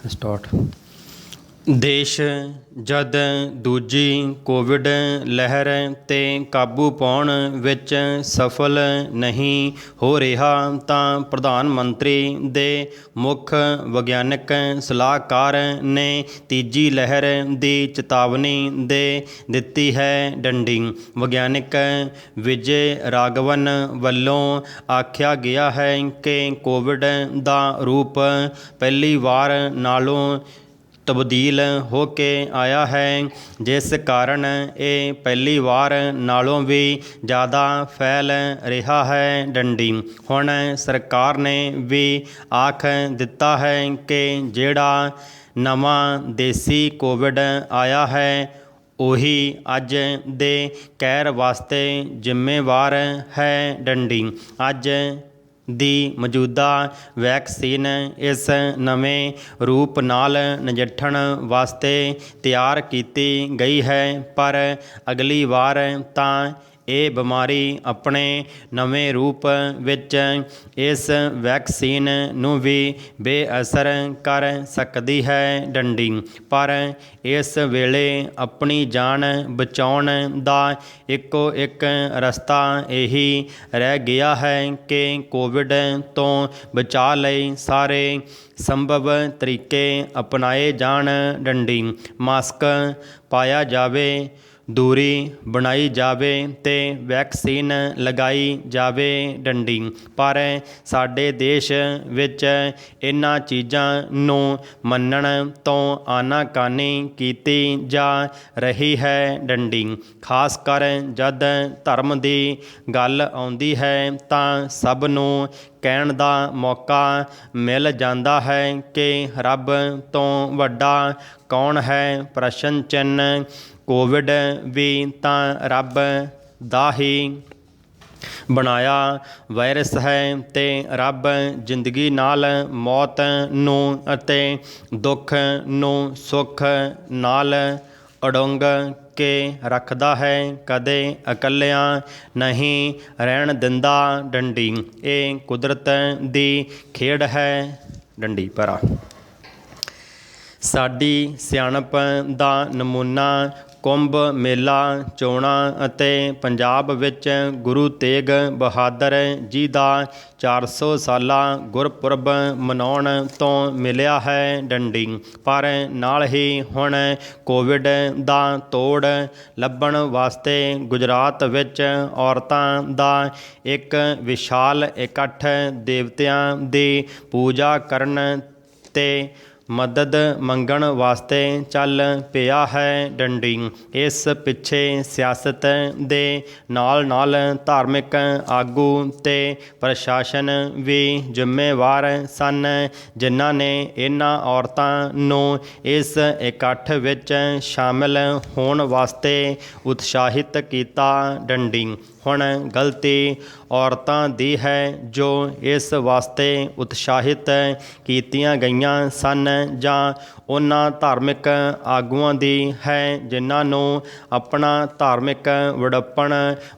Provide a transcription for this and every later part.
Start. ਦੇਸ਼ ਜਦ ਦੂਜੀ ਕੋਵਿਡ ਲਹਿਰ 'ਤੇ ਕਾਬੂ ਪਾਉਣ ਵਿੱਚ ਸਫਲ ਨਹੀਂ ਹੋ ਰਿਹਾ ਤਾਂ ਪ੍ਰਧਾਨ ਮੰਤਰੀ ਦੇ ਮੁੱਖ ਵਿਗਿਆਨਕ ਸਲਾਹਕਾਰ ਨੇ ਤੀਜੀ ਲਹਿਰ ਦੀ ਚੇਤਾਵਨੀ ਦੇ ਦਿੱਤੀ ਹੈ। ਡੰਡੀ ਵਿਗਿਆਨਕ ਵਿਜੇ ਰਾਘਵਨ ਵੱਲੋਂ ਆਖਿਆ ਗਿਆ ਹੈ ਕਿ ਕੋਵਿਡ ਦਾ ਰੂਪ ਪਹਿਲੀ ਵਾਰ ਨਾਲੋਂ ਤਬਦੀਲ ਹੋ ਕੇ ਆਇਆ ਹੈ, ਜਿਸ ਕਾਰਨ ਇਹ ਪਹਿਲੀ ਵਾਰ ਨਾਲੋਂ ਵੀ ਜ਼ਿਆਦਾ ਫੈਲ ਰਿਹਾ ਹੈ। ਡੰਡੀ ਹੁਣ ਸਰਕਾਰ ਨੇ ਵੀ ਆਖ ਦਿੱਤਾ ਹੈ ਕਿ ਜਿਹੜਾ ਨਵਾਂ ਦੇਸੀ ਕੋਵਿਡ ਆਇਆ ਹੈ ਉਹੀ ਅੱਜ ਦੇ ਕਹਿਰ ਵਾਸਤੇ ਜ਼ਿੰਮੇਵਾਰ ਹੈ। ਡੰਡੀ ਅੱਜ ਦੀ ਮੌਜੂਦਾ ਵੈਕਸੀਨ ਇਸ ਨਵੇਂ ਰੂਪ ਨਾਲ ਨਜਿੱਠਣ ਵਾਸਤੇ ਤਿਆਰ ਕੀਤੀ ਗਈ ਹੈ, ਪਰ ਅਗਲੀ ਵਾਰ ਤਾਂ ਇਹ ਬਿਮਾਰੀ ਆਪਣੇ ਨਵੇਂ ਰੂਪ ਵਿੱਚ ਇਸ ਵੈਕਸੀਨ ਨੂੰ ਵੀ ਬੇਅਸਰ ਕਰ ਸਕਦੀ ਹੈ। ਡੰਡੀ ਪਰ ਇਸ ਵੇਲੇ ਆਪਣੀ ਜਾਨ ਬਚਾਉਣ ਦਾ ਇੱਕੋ ਇੱਕ ਰਸਤਾ ਇਹੀ ਰਹਿ ਗਿਆ ਹੈ ਕਿ ਕੋਵਿਡ ਤੋਂ ਬਚਾਅ ਲਈ ਸਾਰੇ ਸੰਭਵ ਤਰੀਕੇ ਅਪਣਾਏ ਜਾਣ। ਡੰਡੀ ਮਾਸਕ ਪਾਇਆ ਜਾਵੇ, ਦੂਰੀ ਬਣਾਈ ਜਾਵੇ ਅਤੇ ਵੈਕਸੀਨ ਲਗਾਈ ਜਾਵੇ। ਡੰਡੀ ਪਰ ਸਾਡੇ ਦੇਸ਼ ਵਿੱਚ ਇਹਨਾਂ ਚੀਜ਼ਾਂ ਨੂੰ ਮੰਨਣ ਤੋਂ ਆਨਾਕਾਨੀ ਕੀਤੀ ਜਾ ਰਹੀ ਹੈ। ਡੰਡੀ ਖਾਸ ਕਰ ਜਦ ਧਰਮ ਦੀ ਗੱਲ ਆਉਂਦੀ ਹੈ ਤਾਂ ਸਭ ਨੂੰ ਕਹਿਣ ਦਾ ਮੌਕਾ ਮਿਲ ਜਾਂਦਾ ਹੈ ਕਿ ਰੱਬ ਤੋਂ ਵੱਡਾ ਕੌਣ ਹੈ। ਪ੍ਰਸ਼ਨ ਚਿੰਨ੍ਹ ਕੋਵਿਡ ਵੀ ਤਾਂ ਰੱਬ ਦਾ ਹੀ ਬਣਾਇਆ ਵਾਇਰਸ ਹੈ ਅਤੇ ਰੱਬ ਜ਼ਿੰਦਗੀ ਨਾਲ ਮੌਤ ਨੂੰ ਅਤੇ ਦੁੱਖ ਨੂੰ ਸੁੱਖ ਨਾਲ ਉਡੰਗ ਕੇ ਰੱਖਦਾ ਹੈ, ਕਦੇ ਇਕੱਲਿਆਂ ਨਹੀਂ ਰਹਿਣ ਦਿੰਦਾ। ਡੰਡੀ ਇਹ ਕੁਦਰਤ ਦੀ ਖੇਡ ਹੈ। ਡੰਡੀ ਪਰਾ ਸਾਡੀ ਸਿਆਣਪ ਦਾ ਨਮੂਨਾ ਕੁੰਭ ਮੇਲਾ ਚੋਣਾਂ ਅਤੇ ਪੰਜਾਬ ਵਿੱਚ ਗੁਰੂ ਤੇਗ ਬਹਾਦਰ ਜੀ ਦਾ 400 ਸਾਲਾ ਗੁਰਪੁਰਬ ਮਨਾਉਣ ਤੋਂ ਮਿਲਿਆ ਹੈ। ਡੰਡੀ ਪਰ ਨਾਲ ਹੀ ਹੁਣ ਕੋਵਿਡ ਦਾ ਤੋੜ ਲੱਭਣ ਵਾਸਤੇ ਗੁਜਰਾਤ ਵਿੱਚ ਔਰਤਾਂ ਦਾ ਇੱਕ ਵਿਸ਼ਾਲ ਇਕੱਠ ਦੇਵਤਿਆਂ ਦੀ ਪੂਜਾ ਕਰਨ ਅਤੇ ਮਦਦ ਮੰਗਣ ਵਾਸਤੇ ਚੱਲ ਪਿਆ ਹੈ। ਡੰਡੀ ਇਸ ਪਿੱਛੇ ਸਿਆਸਤ ਦੇ ਨਾਲ ਨਾਲ ਧਾਰਮਿਕ ਆਗੂ ਅਤੇ ਪ੍ਰਸ਼ਾਸਨ ਵੀ ਜ਼ਿੰਮੇਵਾਰ ਸਨ, ਜਿਨ੍ਹਾਂ ਨੇ ਇਹਨਾਂ ਔਰਤਾਂ ਨੂੰ ਇਸ ਇਕੱਠ ਵਿੱਚ ਸ਼ਾਮਿਲ ਹੋਣ ਵਾਸਤੇ ਉਤਸ਼ਾਹਿਤ ਕੀਤਾ। ਡੰਡੀ ਹੁਣ ਗਲਤੀ ਔਰਤਾਂ ਦੀ ਹੈ ਜੋ ਇਸ ਵਾਸਤੇ ਉਤਸ਼ਾਹਿਤ ਕੀਤੀਆਂ ਗਈਆਂ ਸਨ ਜਾਂ ਉਹਨਾਂ ਧਾਰਮਿਕ ਆਗੂਆਂ ਦੀ ਹੈ ਜਿਨ੍ਹਾਂ ਨੂੰ ਆਪਣਾ ਧਾਰਮਿਕ ਵਡੱਪਣ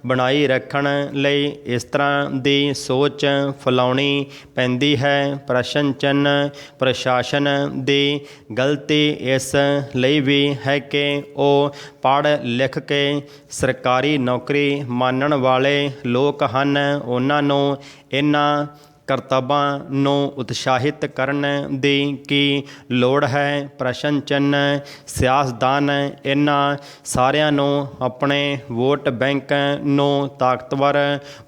ਬਣਾਈ ਰੱਖਣ ਲਈ ਇਸ ਤਰ੍ਹਾਂ ਦੀ ਸੋਚ ਫੈਲਾਉਣੀ ਪੈਂਦੀ ਹੈ। ਪ੍ਰਸ਼ਨ ਚਿੰਨ੍ਹ ਪ੍ਰਸ਼ਾਸਨ ਦੀ ਗਲਤੀ ਇਸ ਲਈ ਵੀ ਹੈ ਕਿ ਉਹ ਪੜ੍ਹ ਲਿਖ ਕੇ ਸਰਕਾਰੀ ਨੌਕਰੀ ਮੰਨਣ ਵਾਲੇ ਲੋਕ ਹਨ। ਉਹਨਾਂ ਨੂੰ ਇਹਨਾਂ ਕਰਤੱਵਾਂ ਨੂੰ ਉਤਸ਼ਾਹਿਤ ਕਰਨ ਦੀ ਕੀ ਲੋੜ ਹੈ। ਪ੍ਰਸ਼ਨ ਚਿੰਨ੍ਹ ਸਿਆਸਤਦਾਨ ਇਹਨਾਂ ਸਾਰਿਆਂ ਨੂੰ ਆਪਣੇ ਵੋਟ ਬੈਂਕ ਨੂੰ ਤਾਕਤਵਰ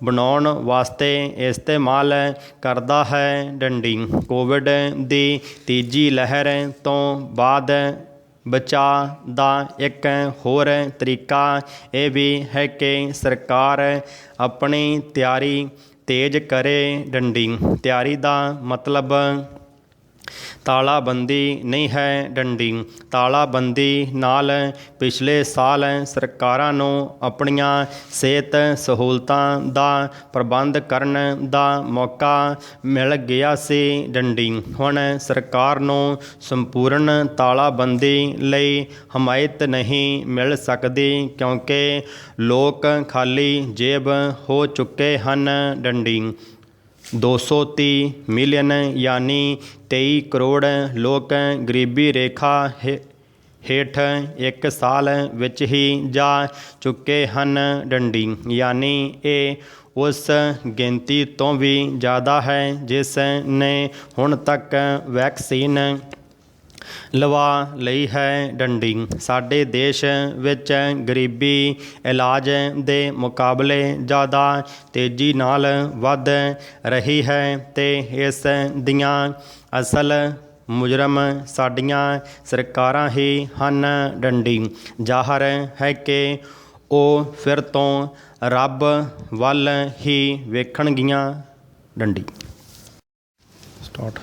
ਬਣਾਉਣ ਵਾਸਤੇ ਇਸਤੇਮਾਲ ਕਰਦਾ ਹੈ। ਡੰਡੀ ਕੋਵਿਡ ਦੀ ਤੀਜੀ ਲਹਿਰ ਤੋਂ ਬਾਅਦ ਬਚਾਅ ਦਾ ਇੱਕ ਹੋਰ ਤਰੀਕਾ ਇਹ ਵੀ ਹੈ ਕਿ ਸਰਕਾਰ ਆਪਣੀ ਤਿਆਰੀ ਤੇਜ਼ ਕਰੇ। ਡੰਡੀ ਤਿਆਰੀ ਦਾ ਮਤਲਬ ਤਾਲਾਬੰਦੀ ਨਹੀਂ ਹੈ। ਡੰਡੀ ਤਾਲਾਬੰਦੀ ਨਾਲ ਪਿਛਲੇ ਸਾਲ ਸਰਕਾਰਾਂ ਨੂੰ ਆਪਣੀਆਂ ਸਿਹਤ ਸਹੂਲਤਾਂ ਦਾ ਪ੍ਰਬੰਧ ਕਰਨ ਦਾ ਮੌਕਾ ਮਿਲ ਗਿਆ ਸੀ। ਡੰਡੀ ਹੁਣ ਸਰਕਾਰ ਨੂੰ ਸੰਪੂਰਨ ਤਾਲਾਬੰਦੀ ਲਈ ਹਮਾਇਤ ਨਹੀਂ ਮਿਲ ਸਕਦੀ ਕਿਉਂਕਿ ਲੋਕ ਖਾਲੀ ਜੇਬ ਹੋ ਚੁੱਕੇ ਹਨ। ਡੰਡੀ 230 ਮਿਲੀਅਨ ਯਾਨੀ 23 ਕਰੋੜ ਲੋਕ ਗਰੀਬੀ ਰੇਖਾ ਹੇਠ ਇੱਕ ਸਾਲ ਵਿੱਚ ਹੀ ਜਾ ਚੁੱਕੇ ਹਨ। ਡੰਡੀ ਯਾਨੀ ਇਹ ਉਸ ਗਿਣਤੀ ਤੋਂ ਵੀ ਜ਼ਿਆਦਾ ਹੈ ਜਿਸ ਨੇ ਹੁਣ ਤੱਕ ਵੈਕਸੀਨ ਲਵਾ ਲਈ ਹੈ। ਡੰਡੀ ਸਾਡੇ ਦੇਸ਼ ਵਿੱਚ ਗਰੀਬੀ ਇਲਾਜ ਦੇ ਮੁਕਾਬਲੇ ਜ਼ਿਆਦਾ ਤੇਜ਼ੀ ਨਾਲ ਵੱਧ ਰਹੀ ਹੈ ਅਤੇ ਇਸ ਦੀਆਂ ਅਸਲ ਮੁਜਰਮ ਸਾਡੀਆਂ ਸਰਕਾਰਾਂ ਹੀ ਹਨ। ਡੰਡੀ ਜ਼ਾਹਰ ਹੈ ਕਿ ਉਹ ਫਿਰ ਤੋਂ ਰੱਬ ਵੱਲ ਹੀ ਵੇਖਣਗੀਆਂ। ਡੰਡੀ ਸਟਾਰਟ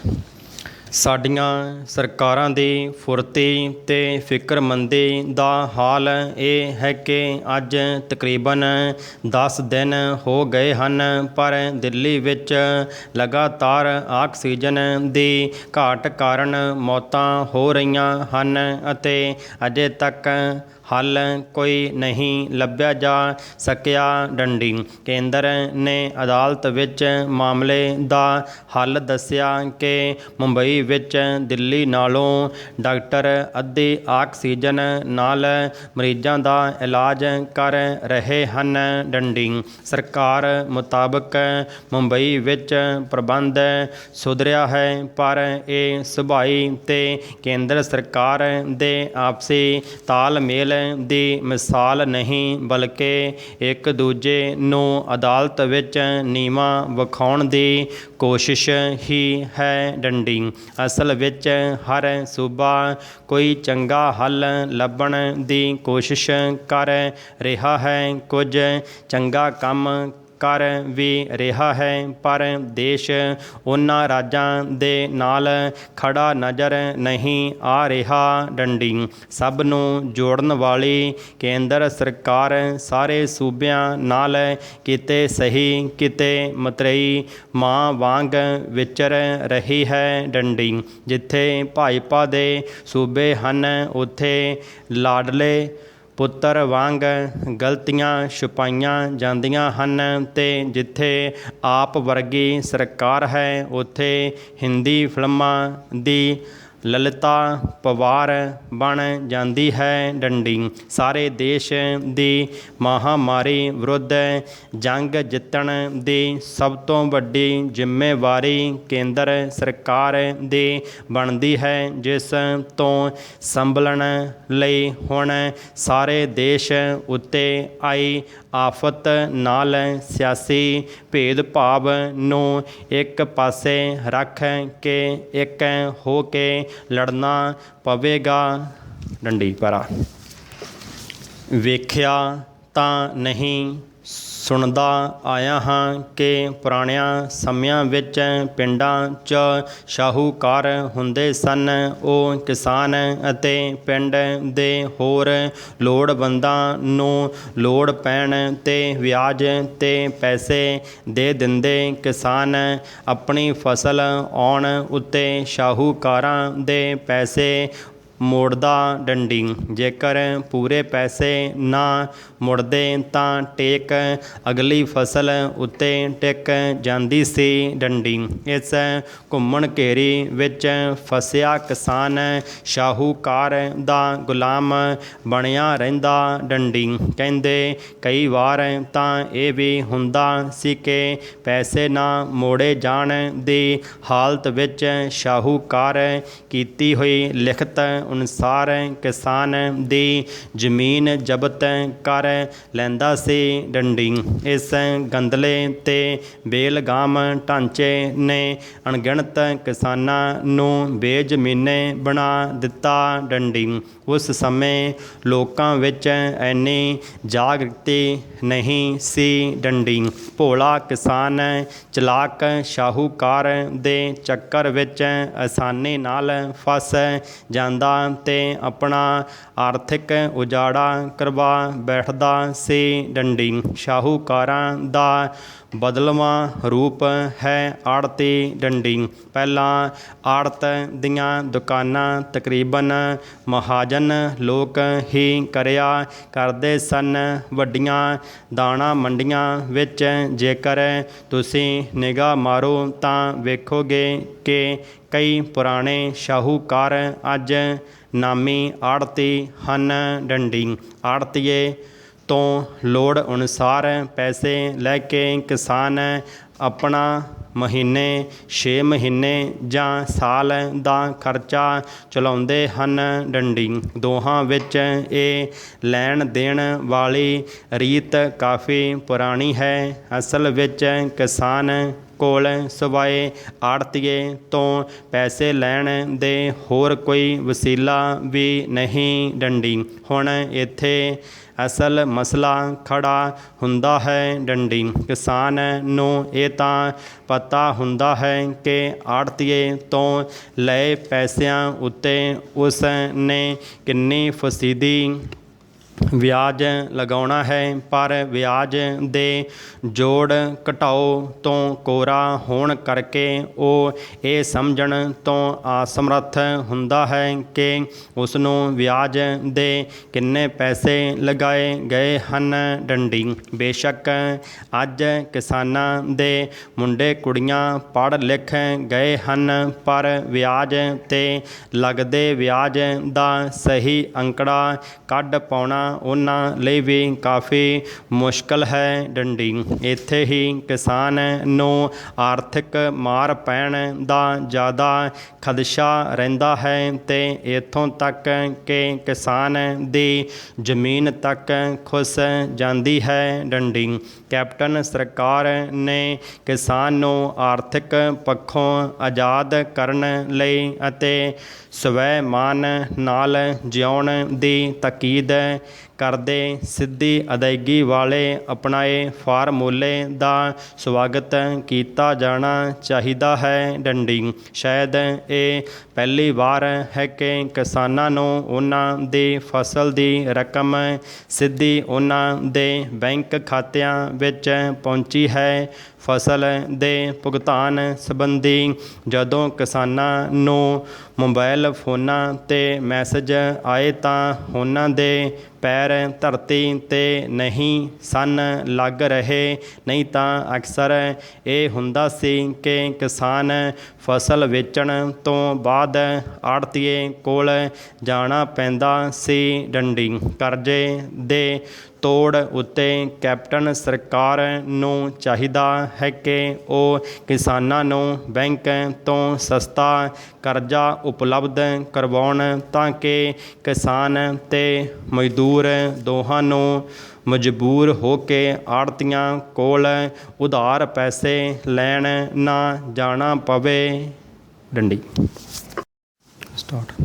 ਸਾਡੀਆਂ ਸਰਕਾਰਾਂ ਦੀ ਫੁਰਤੀ ਅਤੇ ਫਿਕਰਮੰਦੀ ਦਾ ਹਾਲ ਇਹ ਹੈ ਕਿ ਅੱਜ ਤਕਰੀਬਨ 10 ਦਿਨ ਹੋ ਗਏ ਹਨ ਪਰ ਦਿੱਲੀ ਵਿੱਚ ਲਗਾਤਾਰ ਆਕਸੀਜਨ ਦੀ ਘਾਟ ਕਾਰਨ ਮੌਤਾਂ ਹੋ ਰਹੀਆਂ ਹਨ ਅਤੇ ਅਜੇ ਤੱਕ ਹੱਲ ਕੋਈ ਨਹੀਂ ਲੱਭਿਆ ਜਾ ਸਕਿਆ। ਡੰਡੀ ਕੇਂਦਰ ਨੇ ਅਦਾਲਤ ਵਿੱਚ ਮਾਮਲੇ ਦਾ ਹੱਲ ਦੱਸਿਆ ਕਿ ਮੁੰਬਈ ਵਿੱਚ ਦਿੱਲੀ ਨਾਲੋਂ ਡਾਕਟਰ ਅੱਧੀ ਆਕਸੀਜਨ ਨਾਲ ਮਰੀਜ਼ਾਂ ਦਾ ਇਲਾਜ ਕਰ ਰਹੇ ਹਨ। ਡੰਡੀ ਸਰਕਾਰ ਮੁਤਾਬਕ ਮੁੰਬਈ ਵਿੱਚ ਪ੍ਰਬੰਧ ਸੁਧਰਿਆ ਹੈ ਪਰ ਇਹ ਸੁਭਾਈ ਅਤੇ ਕੇਂਦਰ ਸਰਕਾਰ ਦੇ ਆਪਸੀ ਤਾਲਮੇਲ ਦੀ ਮਿਸਾਲ ਨਹੀਂ ਬਲਕਿ ਇੱਕ ਦੂਜੇ ਨੂੰ ਅਦਾਲਤ ਵਿੱਚ ਨੀਵਾਂ ਵਿਖਾਉਣ ਦੀ ਕੋਸ਼ਿਸ਼ ਹੀ ਹੈ। ਡੰਡੀ ਅਸਲ ਵਿੱਚ ਹਰ ਸੂਬਾ ਕੋਈ ਚੰਗਾ ਹੱਲ ਲੱਭਣ ਦੀ ਕੋਸ਼ਿਸ਼ ਕਰ ਰਿਹਾ ਹੈ, ਕੁਝ ਚੰਗਾ ਕੰਮ ਕਰ ਵੀ ਰਿਹਾ ਹੈ ਪਰ ਦੇਸ਼ ਉਹਨਾਂ ਰਾਜਾਂ ਦੇ ਨਾਲ ਖੜਾ ਨਜ਼ਰ ਨਹੀਂ ਆ ਰਿਹਾ। ਡੰਡੀ ਸਭ ਨੂੰ ਜੋੜਨ ਵਾਲੀ ਕੇਂਦਰ ਸਰਕਾਰ ਸਾਰੇ ਸੂਬਿਆਂ ਨਾਲ ਕਿਤੇ ਸਹੀ ਕਿਤੇ ਮਤਰੇਈ ਮਾਂ ਵਾਂਗ ਵਿਚਰ ਰਹੀ ਹੈ। ਡੰਡੀ ਜਿੱਥੇ ਭਾਜਪਾ ਦੇ ਸੂਬੇ ਹਨ ਉੱਥੇ ਲਾਡਲੇ ਪੁੱਤਰ ਵਾਂਗ ਗਲਤੀਆਂ ਛੁਪਾਈਆਂ ਜਾਂਦੀਆਂ ਹਨ ਅਤੇ ਜਿੱਥੇ ਆਪ ਵਰਗੀ ਸਰਕਾਰ ਹੈ ਉੱਥੇ ਹਿੰਦੀ ਫਿਲਮਾਂ ਦੀ ਲਲਿਤਾ ਪਵਾਰ ਬਣ ਜਾਂਦੀ ਹੈ। ਡੰਡੀ ਸਾਰੇ ਦੇਸ਼ ਦੀ ਮਹਾਂਮਾਰੀ ਵਿਰੁੱਧ ਜੰਗ ਜਿੱਤਣ ਦੀ ਸਭ ਤੋਂ ਵੱਡੀ ਜ਼ਿੰਮੇਵਾਰੀ ਕੇਂਦਰ ਸਰਕਾਰ ਦੀ ਬਣਦੀ ਹੈ ਜਿਸ ਤੋਂ ਸੰਭਲਣ ਲਈ ਹੁਣ ਸਾਰੇ ਦੇਸ਼ ਉੱਤੇ ਆਈ ਆਫਤ ਨਾਲ ਸਿਆਸੀ ਭੇਦਭਾਵ ਨੂੰ ਇੱਕ ਪਾਸੇ ਰੱਖ ਕੇ ਇੱਕ ਹੋ ਕੇ ਲੜਨਾ ਪਵੇਗਾ। ਡੰਡੀ ਪੈਰਾ ਵੇਖਿਆ ਤਾਂ ਨਹੀਂ ਸੁਣਦਾ ਆਇਆ ਹਾਂ ਕਿ ਪੁਰਾਣਿਆਂ ਸਮਿਆਂ ਵਿੱਚ ਪਿੰਡਾਂ 'ਚ ਸ਼ਾਹੂਕਾਰ ਹੁੰਦੇ ਸਨ। ਉਹ ਕਿਸਾਨ ਅਤੇ ਪਿੰਡ ਦੇ ਹੋਰ ਲੋੜਵੰਦਾਂ ਨੂੰ ਲੋੜ ਪੈਣ 'ਤੇ ਵਿਆਜ 'ਤੇ ਪੈਸੇ ਦੇ ਦਿੰਦੇ। ਕਿਸਾਨ ਆਪਣੀ ਫਸਲ ਆਉਣ ਉੱਤੇ ਸ਼ਾਹੂਕਾਰਾਂ ਦੇ ਪੈਸੇ ਮੋੜਦਾ। ਡੰਡੀ ਜੇਕਰ ਪੂਰੇ ਪੈਸੇ ਨਾ ਮੁੜਦੇ ਤਾਂ ਟੇਕ ਅਗਲੀ ਫਸਲ ਉੱਤੇ ਟਿਕ ਜਾਂਦੀ ਸੀ। ਡੰਡੀ ਇਸ ਘੁੰਮਣ ਘੇਰੀ ਵਿੱਚ ਫਸਿਆ ਕਿਸਾਨ ਸ਼ਾਹੂਕਾਰ ਦਾ ਗੁਲਾਮ ਬਣਿਆ ਰਹਿੰਦਾ। ਡੰਡੀ ਕਹਿੰਦੇ ਕਈ ਵਾਰ ਤਾਂ ਇਹ ਵੀ ਹੁੰਦਾ ਸੀ ਕਿ ਪੈਸੇ ਨਾ ਮੋੜੇ ਜਾਣ ਦੀ ਹਾਲਤ ਵਿੱਚ ਸ਼ਾਹੂਕਾਰ ਕੀਤੀ ਹੋਈ ਲਿਖਤ ਅਨੁਸਾਰ ਕਿਸਾਨ ਦੀ ਜ਼ਮੀਨ ਜ਼ਬਤ ਕਰ ਲੈਂਦਾ ਸੀ। ਡੰਡੀ ਇਸ ਗੰਦਲੇ ਤੇ ਬੇਲਗਾਮ ਢਾਂਚੇ ਨੇ ਅਣਗਿਣਤ ਕਿਸਾਨਾਂ ਨੂੰ ਬੇਜ਼ਮੀਨੇ ਬਣਾ ਦਿੱਤਾ। ਡੰਡੀ ਉਸ ਸਮੇਂ ਲੋਕਾਂ ਵਿੱਚ ਇੰਨੀ ਜਾਗ੍ਰਿਤੀ ਨਹੀਂ ਸੀ। ਡੰਡੀ ਭੋਲਾ ਕਿਸਾਨ ਚਲਾਕ ਸ਼ਾਹੂਕਾਰ ਦੇ ਚੱਕਰ ਵਿੱਚ ਆਸਾਨੀ ਨਾਲ ਫਸ ਜਾਂਦਾ ਤੇ ਆਪਣਾ ਆਰਥਿਕ ਉਜਾੜਾ ਕਰਵਾ ਬੈਠਦਾ ਸੀ ਡੰਡੀ। ਸ਼ਾਹੂਕਾਰਾਂ ਦਾ ਬਦਲਵਾਂ ਰੂਪ ਹੈ ਆੜ੍ਹਤੀ ਡੰਡੀ। ਪਹਿਲਾਂ ਆੜ੍ਹਤ ਦੀਆਂ ਦੁਕਾਨਾਂ ਤਕਰੀਬਨ ਮਹਾਜਨ ਲੋਕ ਹੀ ਕਰਿਆ ਕਰਦੇ ਸਨ। ਵੱਡੀਆਂ ਦਾਣਾ ਮੰਡੀਆਂ ਵਿੱਚ ਜੇਕਰ ਤੁਸੀਂ ਨਿਗਾਹ ਮਾਰੋ ਤਾਂ ਵੇਖੋਗੇ ਕਿ ਕਈ ਪੁਰਾਣੇ ਸ਼ਾਹੂਕਾਰ ਅੱਜ ਨਾਮੀ ਆੜ੍ਹਤੀ ਹਨ। ਡੰਡੀ ਆੜ੍ਹਤੀਏ ਤੋਂ ਲੋੜ ਅਨੁਸਾਰ ਪੈਸੇ ਲੈ ਕੇ ਕਿਸਾਨ ਆਪਣਾ ਮਹੀਨੇ 6 ਮਹੀਨੇ ਜਾਂ ਸਾਲ ਦਾ ਖਰਚਾ ਚਲਾਉਂਦੇ ਹਨ। ਡੰਡੀ ਦੋਹਾਂ ਵਿੱਚ ਇਹ ਲੈਣ ਦੇਣ ਵਾਲੀ ਰੀਤ ਕਾਫੀ ਪੁਰਾਣੀ ਹੈ। ਅਸਲ ਵਿੱਚ ਕਿਸਾਨ ਕੋਲ ਸਿਵਾਏ ਆੜ੍ਹਤੀਏ ਤੋਂ ਪੈਸੇ ਲੈਣ ਦੇ ਹੋਰ ਕੋਈ ਵਸੀਲਾ ਵੀ ਨਹੀਂ। ਡੰਡੀ ਹੁਣ ਇੱਥੇ ਅਸਲ ਮਸਲਾ ਖੜਾ ਹੁੰਦਾ ਹੈ। ਡੰਡੀ ਕਿਸਾਨ ਨੂੰ ਇਹ ਤਾਂ ਪਤਾ ਹੁੰਦਾ ਹੈ ਕਿ ਆੜ੍ਹਤੀਏ ਤੋਂ ਲਏ ਪੈਸਿਆਂ ਉੱਤੇ ਉਸ ਨੇ ਕਿੰਨੀ ਫੀਸਦੀ ਵਿਆਜ ਲਗਾਉਣਾ ਹੈ, ਪਰ ਵਿਆਜ ਦੇ ਜੋੜ ਘਟਾਓ ਤੋਂ ਕੋਰਾ ਹੋਣ ਕਰਕੇ ਉਹ ਇਹ ਸਮਝਣ ਤੋਂ ਅਸਮਰੱਥ ਹੁੰਦਾ ਹੈ ਕਿ ਉਸਨੂੰ ਵਿਆਜ ਦੇ ਕਿੰਨੇ ਪੈਸੇ ਲਗਾਏ ਗਏ ਹਨ। ਡੰਡੀ ਬੇਸ਼ੱਕ ਅੱਜ ਕਿਸਾਨਾਂ ਦੇ ਮੁੰਡੇ ਕੁੜੀਆਂ ਪੜ੍ਹ ਲਿਖ ਗਏ ਹਨ, ਪਰ ਵਿਆਜ 'ਤੇ ਲੱਗਦੇ ਵਿਆਜ ਦਾ ਸਹੀ ਅੰਕੜਾ ਕੱਢ ਪਾਉਣਾ ਉਹਨਾਂ ਲਈ ਵੀ ਕਾਫੀ ਮੁਸ਼ਕਲ ਹੈ। ਡੰਡੀ ਇੱਥੇ ਹੀ ਕਿਸਾਨ ਨੂੰ ਆਰਥਿਕ ਮਾਰ ਪੈਣ ਦਾ ਜ਼ਿਆਦਾ ਖਦਸ਼ਾ ਰਹਿੰਦਾ ਹੈ ਤੇ ਇੱਥੋਂ ਤੱਕ ਕਿ ਕਿਸਾਨ ਦੀ ਜ਼ਮੀਨ ਤੱਕ ਖੁੱਸ ਜਾਂਦੀ ਹੈ। ਡੰਡੀ ਕੈਪਟਨ ਸਰਕਾਰ ਨੇ ਕਿਸਾਨ ਨੂੰ ਆਰਥਿਕ ਪੱਖੋਂ ਆਜ਼ਾਦ ਕਰਨ ਲਈ ਅਤੇ ਸਵੈਮਾਨ ਨਾਲ ਜਿਉਣ ਦੀ ਤਾਕੀਦ ਕਰਦੇ ਸਿੱਧੀ ਅਦਾਇਗੀ ਵਾਲੇ ਅਪਣਾਏ ਫਾਰਮੂਲੇ ਦਾ ਸਵਾਗਤ ਕੀਤਾ ਜਾਣਾ ਚਾਹੀਦਾ ਹੈ। ਡੰਡੀ ਸ਼ਾਇਦ ਇਹ ਪਹਿਲੀ ਵਾਰ ਹੈ ਕਿ ਕਿਸਾਨਾਂ ਨੂੰ ਉਹਨਾਂ ਦੀ ਫਸਲ ਦੀ ਰਕਮ ਸਿੱਧੀ ਉਹਨਾਂ ਦੇ ਬੈਂਕ ਖਾਤਿਆਂ ਵਿੱਚ ਪਹੁੰਚੀ ਹੈ। ਫਸਲ ਦੇ ਭੁਗਤਾਨ ਸੰਬੰਧੀ ਜਦੋਂ ਕਿਸਾਨਾਂ ਨੂੰ ਮੋਬਾਈਲ ਫੋਨਾਂ 'ਤੇ ਮੈਸੇਜ ਆਏ ਤਾਂ ਉਹਨਾਂ ਦੇ ਪੈਰ ਧਰਤੀ 'ਤੇ ਨਹੀਂ ਸਨ ਲੱਗ ਰਹੇ। ਨਹੀਂ ਤਾਂ ਅਕਸਰ ਇਹ ਹੁੰਦਾ ਸੀ ਕਿ ਕਿਸਾਨ ਫਸਲ ਵੇਚਣ ਤੋਂ ਬਾਅਦ ਆੜ੍ਹਤੀਏ ਕੋਲ ਜਾਣਾ ਪੈਂਦਾ ਸੀ। ਡੰਡੀ ਕਰਜ਼ੇ ਦੇ ਤੋੜ ਉੱਤੇ ਕੈਪਟਨ ਸਰਕਾਰ ਨੂੰ ਚਾਹੀਦਾ ਹੈ ਕਿ ਉਹ ਕਿਸਾਨਾਂ ਨੂੰ ਬੈਂਕ ਤੋਂ ਸਸਤਾ ਕਰਜ਼ਾ ਉਪਲਬਧ ਕਰਵਾਉਣ ਤਾਂ ਕਿ ਕਿਸਾਨ ਤੇ ਮਜ਼ਦੂਰ ਦੋਹਾਂ ਨੂੰ ਮਜਬੂਰ ਹੋ ਕੇ ਆੜ੍ਹਤੀਆਂ ਕੋਲ ਉਧਾਰ ਪੈਸੇ ਲੈਣ ਨਾ ਜਾਣਾ ਪਵੇ। ਡੰਡੀ ਸਟਾਰਟ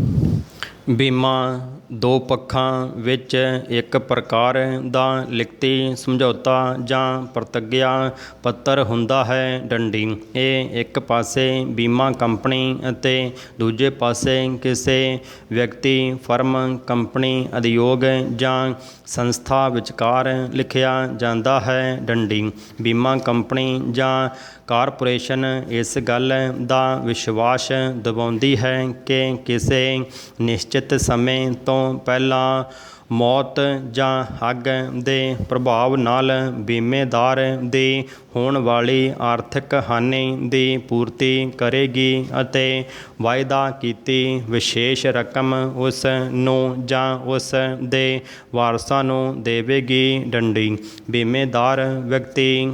ਬੀਮਾ ਦੋ ਪੱਖਾਂ ਵਿੱਚ ਇੱਕ ਪ੍ਰਕਾਰ ਦਾ ਲਿਖਤੀ ਸਮਝੌਤਾ ਜਾਂ ਪ੍ਰਤਿਗਿਆ ਪੱਤਰ ਹੁੰਦਾ ਹੈ। ਡੰਡੀ ਇਹ ਇੱਕ ਪਾਸੇ ਬੀਮਾ ਕੰਪਨੀ ਅਤੇ ਦੂਜੇ ਪਾਸੇ ਕਿਸੇ ਵਿਅਕਤੀ, ਫਰਮ, ਕੰਪਨੀ, ਉਦਯੋਗ ਜਾਂ ਸੰਸਥਾ ਵਿਚਕਾਰ ਲਿਖਿਆ ਜਾਂਦਾ ਹੈ। ਡੰਡੀ ਬੀਮਾ ਕੰਪਨੀ ਜਾਂ ਕਾਰਪੋਰੇਸ਼ਨ ਇਸ ਗੱਲ ਦਾ ਵਿਸ਼ਵਾਸ ਦਿਵਾਉਂਦੀ ਹੈ ਕਿ ਕਿਸੇ ਨਿਸ਼ਚਿਤ ਸਮੇਂ ਤੋਂ ਪਹਿਲਾਂ ਮੌਤ ਜਾਂ ਅੱਗ ਦੇ ਪ੍ਰਭਾਵ ਨਾਲ ਬੀਮੇਦਾਰ ਦੀ ਹੋਣ ਵਾਲੀ ਆਰਥਿਕ ਹਾਨੀ ਦੀ ਪੂਰਤੀ ਕਰੇਗੀ ਅਤੇ ਵਾਅਦਾ ਕੀਤੀ ਵਿਸ਼ੇਸ਼ ਰਕਮ ਉਸ ਨੂੰ ਜਾਂ ਉਸ ਦੇ ਵਾਰਸਾਂ ਨੂੰ ਦੇਵੇਗੀ। ਡੰਡੀ ਬੀਮੇਦਾਰ ਵਿਅਕਤੀ,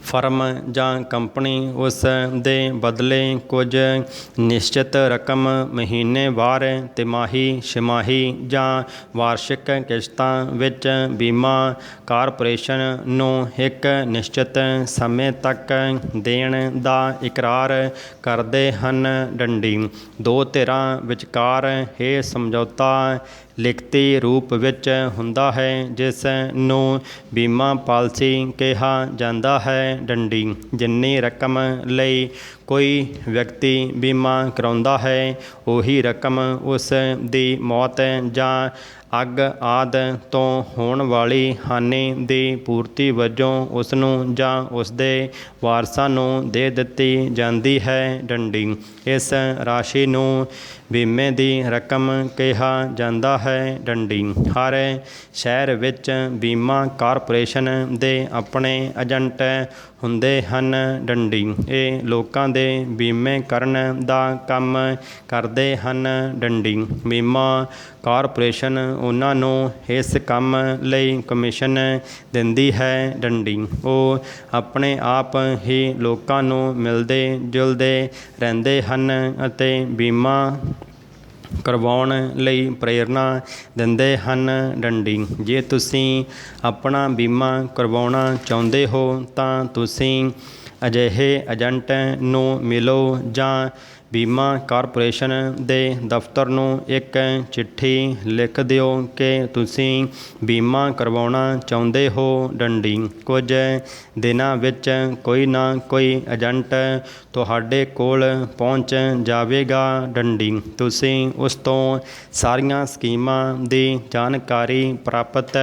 ਫਰਮ ਜਾਂ ਕੰਪਨੀ ਉਸ ਦੇ ਬਦਲੇ ਕੁਝ ਨਿਸ਼ਚਿਤ ਰਕਮ ਮਹੀਨੇਵਾਰ, ਤਿਮਾਹੀ, ਛਿਮਾਹੀ ਜਾਂ ਵਾਰਸ਼ਿਕ ਕਿਸ਼ਤਾਂ ਵਿੱਚ ਬੀਮਾ ਕਾਰਪੋਰੇਸ਼ਨ ਨੂੰ ਇੱਕ ਨਿਸ਼ਚਿਤ ਸਮੇਂ ਤੱਕ ਦੇਣ ਦਾ ਇਕਰਾਰ ਕਰਦੇ ਹਨ। ਡੰਡੀ ਦੋ ਧਿਰਾਂ ਵਿਚਕਾਰ ਇਹ ਸਮਝੌਤਾ ਲਿਖਤੀ ਰੂਪ ਵਿੱਚ ਹੁੰਦਾ ਹੈ ਜਿਸ ਨੂੰ ਬੀਮਾ ਪਾਲਿਸੀ ਕਿਹਾ ਜਾਂਦਾ ਹੈ। ਡੰਡੀ ਜਿੰਨੀ ਰਕਮ ਲਈ ਕੋਈ ਵਿਅਕਤੀ ਬੀਮਾ ਕਰਾਉਂਦਾ ਹੈ, ਉਹੀ ਰਕਮ ਉਸ ਦੀ ਮੌਤ ਜਾਂ ਅੱਗ ਆਦਿ ਤੋਂ ਹੋਣ ਵਾਲੀ ਹਾਨੀ ਦੀ ਪੂਰਤੀ ਵਜੋਂ ਉਸਨੂੰ ਜਾਂ ਉਸਦੇ ਵਾਰਸਾਂ ਨੂੰ ਦੇ ਦਿੱਤੀ ਜਾਂਦੀ ਹੈ। ਡੰਡੀ ਇਸ ਰਾਸ਼ੀ ਨੂੰ ਬੀਮੇ ਦੀ ਰਕਮ ਕਿਹਾ ਜਾਂਦਾ ਹੈ। ਡੰਡੀ ਹਰ ਸ਼ਹਿਰ ਵਿੱਚ ਬੀਮਾ ਕਾਰਪੋਰੇਸ਼ਨ ਦੇ ਆਪਣੇ ਏਜੰਟ ਹੁੰਦੇ ਹਨ। ਡੰਡੀ ਇਹ ਲੋਕਾਂ ਦੇ ਬੀਮੇ ਕਰਨ ਦਾ ਕੰਮ ਕਰਦੇ ਹਨ। ਡੰਡੀ ਬੀਮਾ ਕਾਰਪੋਰੇਸ਼ਨ ਉਹਨਾਂ ਨੂੰ ਇਸ ਕੰਮ ਲਈ ਕਮਿਸ਼ਨ ਦਿੰਦੀ ਹੈ। ਡੰਡੀ ਉਹ ਆਪਣੇ ਆਪ ਹੀ ਲੋਕਾਂ ਨੂੰ ਮਿਲਦੇ ਜੁਲਦੇ ਰਹਿੰਦੇ ਹਨ ਅਤੇ ਬੀਮਾ ਕਰਵਾਉਣ ਲਈ ਪ੍ਰੇਰਨਾ ਦਿੰਦੇ ਹਨ। ਡੰਡੀ ਜੇ ਤੁਸੀਂ ਆਪਣਾ ਬੀਮਾ ਕਰਵਾਉਣਾ ਚਾਹੁੰਦੇ ਹੋ ਤਾਂ ਤੁਸੀਂ ਅਜਿਹੇ ਏਜੰਟ ਨੂੰ ਮਿਲੋ ਜਾਂ ਬੀਮਾ ਕਾਰਪੋਰੇਸ਼ਨ ਦੇ ਦਫ਼ਤਰ ਨੂੰ ਇੱਕ ਚਿੱਠੀ ਲਿਖ ਦਿਓ ਕਿ ਤੁਸੀਂ ਬੀਮਾ ਕਰਵਾਉਣਾ ਚਾਹੁੰਦੇ ਹੋ। ਡੰਡੀ ਕੁਝ ਦਿਨਾਂ ਵਿੱਚ ਕੋਈ ਨਾ ਕੋਈ ਏਜੰਟ ਤੁਹਾਡੇ ਕੋਲ ਪਹੁੰਚ ਜਾਵੇਗਾ। ਡੰਡੀ ਤੁਸੀਂ ਉਸ ਤੋਂ ਸਾਰੀਆਂ ਸਕੀਮਾਂ ਦੀ ਜਾਣਕਾਰੀ ਪ੍ਰਾਪਤ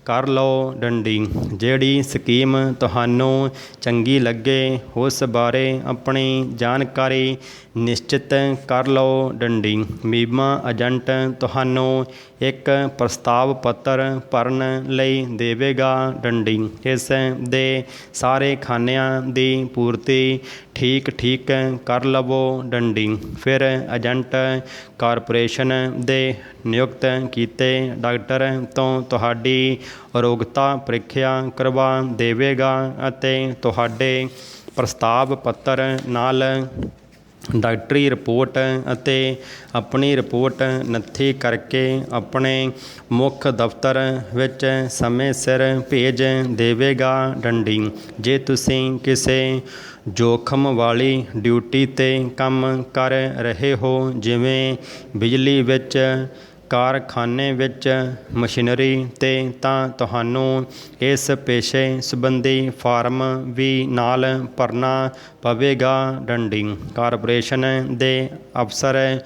ਕਰ ਲਓ। ਡੰਡੀ ਜਿਹੜੀ ਸਕੀਮ ਤੁਹਾਨੂੰ ਚੰਗੀ ਲੱਗੇ ਉਸ ਬਾਰੇ ਆਪਣੀ ਜਾਣਕਾਰੀ ਨਿਸ਼ਚਿਤ ਕਰ ਲਓ। ਡੰਡੀ ਬੀਮਾ ਏਜੰਟ ਤੁਹਾਨੂੰ ਇੱਕ ਪ੍ਰਸਤਾਵ ਪੱਤਰ ਭਰਨ ਲਈ ਦੇਵੇਗਾ। ਡੰਡੀ ਇਸ ਦੇ ਸਾਰੇ ਖਾਨਿਆਂ ਦੀ ਪੂਰਤੀ ਠੀਕ ਕਰ ਲਵੋ। ਡੰਡੀ ਫਿਰ ਏਜੰਟ ਕਾਰਪੋਰੇਸ਼ਨ ਦੇ ਨਿਯੁਕਤ ਕੀਤੇ ਡਾਕਟਰ ਤੋਂ ਤੁਹਾਡੀ ਅਰੋਗਤਾ ਪ੍ਰੀਖਿਆ ਕਰਵਾ ਦੇਵੇਗਾ ਅਤੇ ਤੁਹਾਡੇ ਪ੍ਰਸਤਾਵ ਪੱਤਰ ਨਾਲ ਡਾਕਟਰੀ ਰਿਪੋਰਟ ਅਤੇ ਆਪਣੀ ਰਿਪੋਰਟ ਨੱਥੀ ਕਰਕੇ ਆਪਣੇ ਮੁੱਖ ਦਫ਼ਤਰ ਵਿੱਚ ਸਮੇਂ ਸਿਰ ਭੇਜ ਦੇਵੇਗਾ। ਡੰਡੀ ਜੇ ਤੁਸੀਂ ਕਿਸੇ ਜੋਖਮ ਵਾਲੀ ਡਿਊਟੀ 'ਤੇ ਕੰਮ ਕਰ ਰਹੇ ਹੋ, ਜਿਵੇਂ ਬਿਜਲੀ ਵਿੱਚ, ਕਾਰਖਾਨੇ ਵਿੱਚ, ਮਸ਼ੀਨਰੀ 'ਤੇ, ਤਾਂ ਤੁਹਾਨੂੰ ਇਸ ਪੇਸ਼ੇ ਸੰਬੰਧੀ ਫਾਰਮ ਵੀ ਨਾਲ ਭਰਨਾ ਪਵੇਗਾ। ਡੰਡੀ ਕਾਰਪੋਰੇਸ਼ਨ ਦੇ ਅਫਸਰ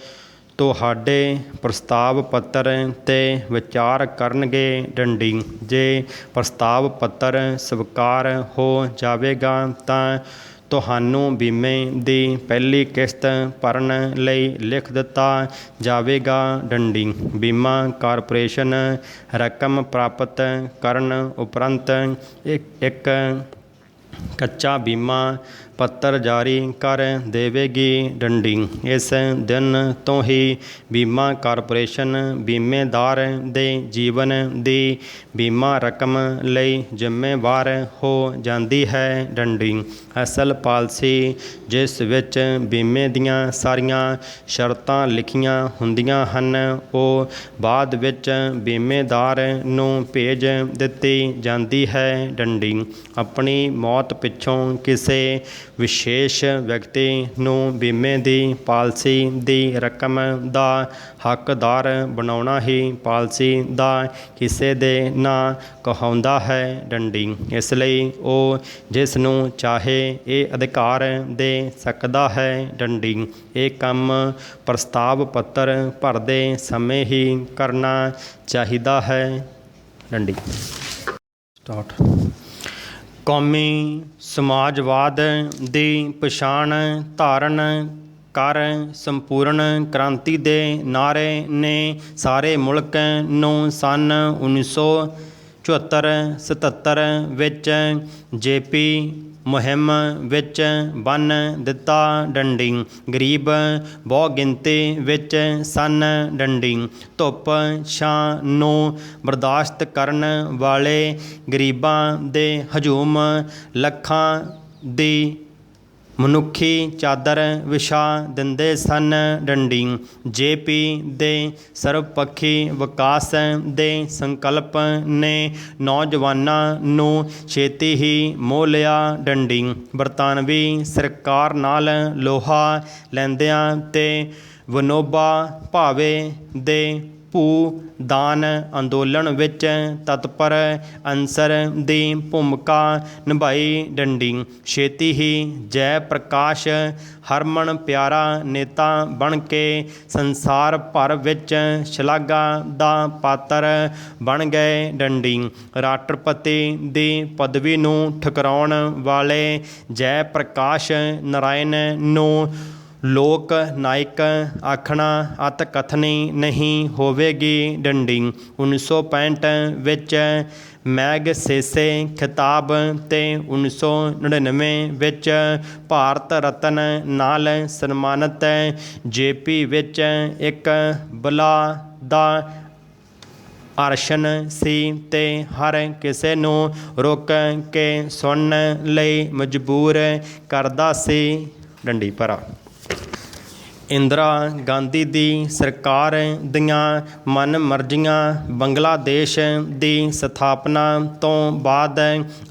ਤੁਹਾਡੇ ਪ੍ਰਸਤਾਵ ਪੱਤਰ 'ਤੇ ਵਿਚਾਰ ਕਰਨਗੇ। ਡੰਡੀ ਜੇ ਪ੍ਰਸਤਾਵ ਪੱਤਰ ਸਵੀਕਾਰ ਹੋ ਜਾਵੇਗਾ ਤਾਂ ਤੁਹਾਨੂੰ ਬੀਮੇ ਦੀ ਪਹਿਲੀ ਕਿਸ਼ਤ ਭਰਨ ਲਈ ਲਿਖ ਦਿੱਤਾ ਜਾਵੇਗਾ। ਡੰਡੀ ਬੀਮਾ ਕਾਰਪੋਰੇਸ਼ਨ ਰਕਮ ਪ੍ਰਾਪਤ ਕਰਨ ਉਪਰੰਤ ਇੱਕ ਕੱਚਾ ਬੀਮਾ ਪੱਤਰ ਜਾਰੀ ਕਰ ਦੇਵੇਗੀ। ਡੰਡੀ ਇਸ ਦਿਨ ਤੋਂ ਹੀ ਬੀਮਾ ਕਾਰਪੋਰੇਸ਼ਨ ਬੀਮੇਦਾਰ ਦੇ ਜੀਵਨ ਦੀ ਬੀਮਾ ਰਕਮ ਲਈ ਜ਼ਿੰਮੇਵਾਰ ਹੋ ਜਾਂਦੀ ਹੈ। ਡੰਡੀ ਅਸਲ ਪਾਲਿਸੀ ਜਿਸ ਵਿੱਚ ਬੀਮੇ ਦੀਆਂ ਸਾਰੀਆਂ ਸ਼ਰਤਾਂ ਲਿਖੀਆਂ ਹੁੰਦੀਆਂ ਹਨ, ਉਹ ਬਾਅਦ ਵਿੱਚ ਬੀਮੇਦਾਰ ਨੂੰ ਭੇਜ ਦਿੱਤੀ ਜਾਂਦੀ ਹੈ। ਡੰਡੀ ਆਪਣੀ ਮੌਤ ਪਿੱਛੋਂ ਕਿਸੇ ਵਿਸ਼ੇਸ਼ ਵਿਅਕਤੀ ਨੂੰ ਬੀਮੇ ਦੀ ਪਾਲਿਸੀ ਦੀ ਰਕਮ ਦਾ ਹੱਕਦਾਰ ਬਣਾਉਣਾ ਹੀ ਪਾਲਿਸੀ ਦਾ ਕਿਸੇ ਦੇ ਨਾਂ ਕਹਾਉਂਦਾ ਹੈ। ਡੰਡੀ ਇਸ ਲਈ ਉਹ ਜਿਸ ਨੂੰ ਚਾਹੇ ਇਹ ਅਧਿਕਾਰ ਦੇ ਸਕਦਾ ਹੈ। ਡੰਡੀ ਇਹ ਕੰਮ ਪ੍ਰਸਤਾਵ ਪੱਤਰ ਭਰਦੇ ਸਮੇਂ ਹੀ ਕਰਨਾ ਚਾਹੀਦਾ ਹੈ। ਡੰਡੀ ਸਟਾਰਟ ਕੌਮੀ ਸਮਾਜਵਾਦ ਦੀ ਪਛਾਣ ਧਾਰਨ ਕਰ ਸੰਪੂਰਨ ਕ੍ਰਾਂਤੀ ਦੇ ਨਾਅਰੇ ਨੇ ਸਾਰੇ ਮੁਲਕ ਨੂੰ ਸੰਨ 1974-77 ਵਿੱਚ JP ਮੁਹਿੰਮ ਵਿੱਚ ਬੰਨ੍ਹ ਦਿੱਤਾ। ਡੰਡੀ ਗਰੀਬ ਬਹੁਗਿਣਤੀ ਵਿੱਚ ਸਨ। ਡੰਡੀ ਧੁੱਪ ਛਾਂ ਨੂੰ ਬਰਦਾਸ਼ਤ ਕਰਨ ਵਾਲੇ ਗਰੀਬਾਂ ਦੇ ਹਜੂਮ ਲੱਖਾਂ ਦੀ ਮਨੁੱਖੀ ਚਾਦਰ ਵਿਛਾ ਦਿੰਦੇ ਸਨ। ਡੰਡੀ JP ਦੇ ਸਰਬਪੱਖੀ ਵਿਕਾਸ ਦੇ ਸੰਕਲਪ ਨੇ ਨੌਜਵਾਨਾਂ ਨੂੰ ਛੇਤੀ ਹੀ ਮੋਹ ਲਿਆ। ਡੰਡੀ ਬਰਤਾਨਵੀ ਸਰਕਾਰ ਨਾਲ ਲੋਹਾ ਲੈਂਦਿਆਂ ਤੇ ਵਿਨੋਬਾ ਭਾਵੇ ਦੇ ਭੂ-ਦਾਨ ਅੰਦੋਲਨ ਵਿੱਚ ਤਤਪਰ ਅਨਸਰ ਦੀ ਭੂਮਿਕਾ ਨਿਭਾਈ। ਡੰਡੀ ਛੇਤੀ ਹੀ ਜੈ ਪ੍ਰਕਾਸ਼ ਹਰਮਨ ਪਿਆਰਾ ਨੇਤਾ ਬਣ ਕੇ ਸੰਸਾਰ ਭਰ ਵਿੱਚ ਸ਼ਲਾਘਾ ਦਾ ਪਾਤਰ ਬਣ ਗਏ। ਡੰਡੀ ਰਾਸ਼ਟਰਪਤੀ ਦੀ ਪਦਵੀ ਨੂੰ ਠੁਕਰਾਉਣ ਵਾਲੇ ਜੈ ਪ੍ਰਕਾਸ਼ ਨਾਰਾਇਣ ਨੂੰ ਲੋਕ ਨਾਇਕ ਆਖਣਾ ਅਤ ਕਥਨੀ ਨਹੀਂ ਹੋਵੇਗੀ। ਡੰਡੀ 1965 ਵਿੱਚ ਮੈਗਸੇਸੇ ਖਿਤਾਬ ਤੇ 1999 ਵਿੱਚ ਭਾਰਤ ਰਤਨ ਨਾਲ ਸਨਮਾਨਿਤ ਜੇਪੀ ਵਿੱਚ ਇੱਕ ਬਲਾ ਦਾ ਅਰਸ਼ਨ ਸੀ ਤੇ ਹਰ ਕਿਸੇ ਨੂੰ ਰੁਕ ਕੇ ਸੁਣਨ ਲਈ ਮਜਬੂਰ ਕਰਦਾ ਸੀ। ਡੰਡੀ ਭਰਾ ਇੰਦਰਾ ਗਾਂਧੀ ਦੀ ਸਰਕਾਰ ਦੀਆਂ ਮਨਮਰਜ਼ੀਆਂ ਬੰਗਲਾਦੇਸ਼ ਦੀ ਸਥਾਪਨਾ ਤੋਂ ਬਾਅਦ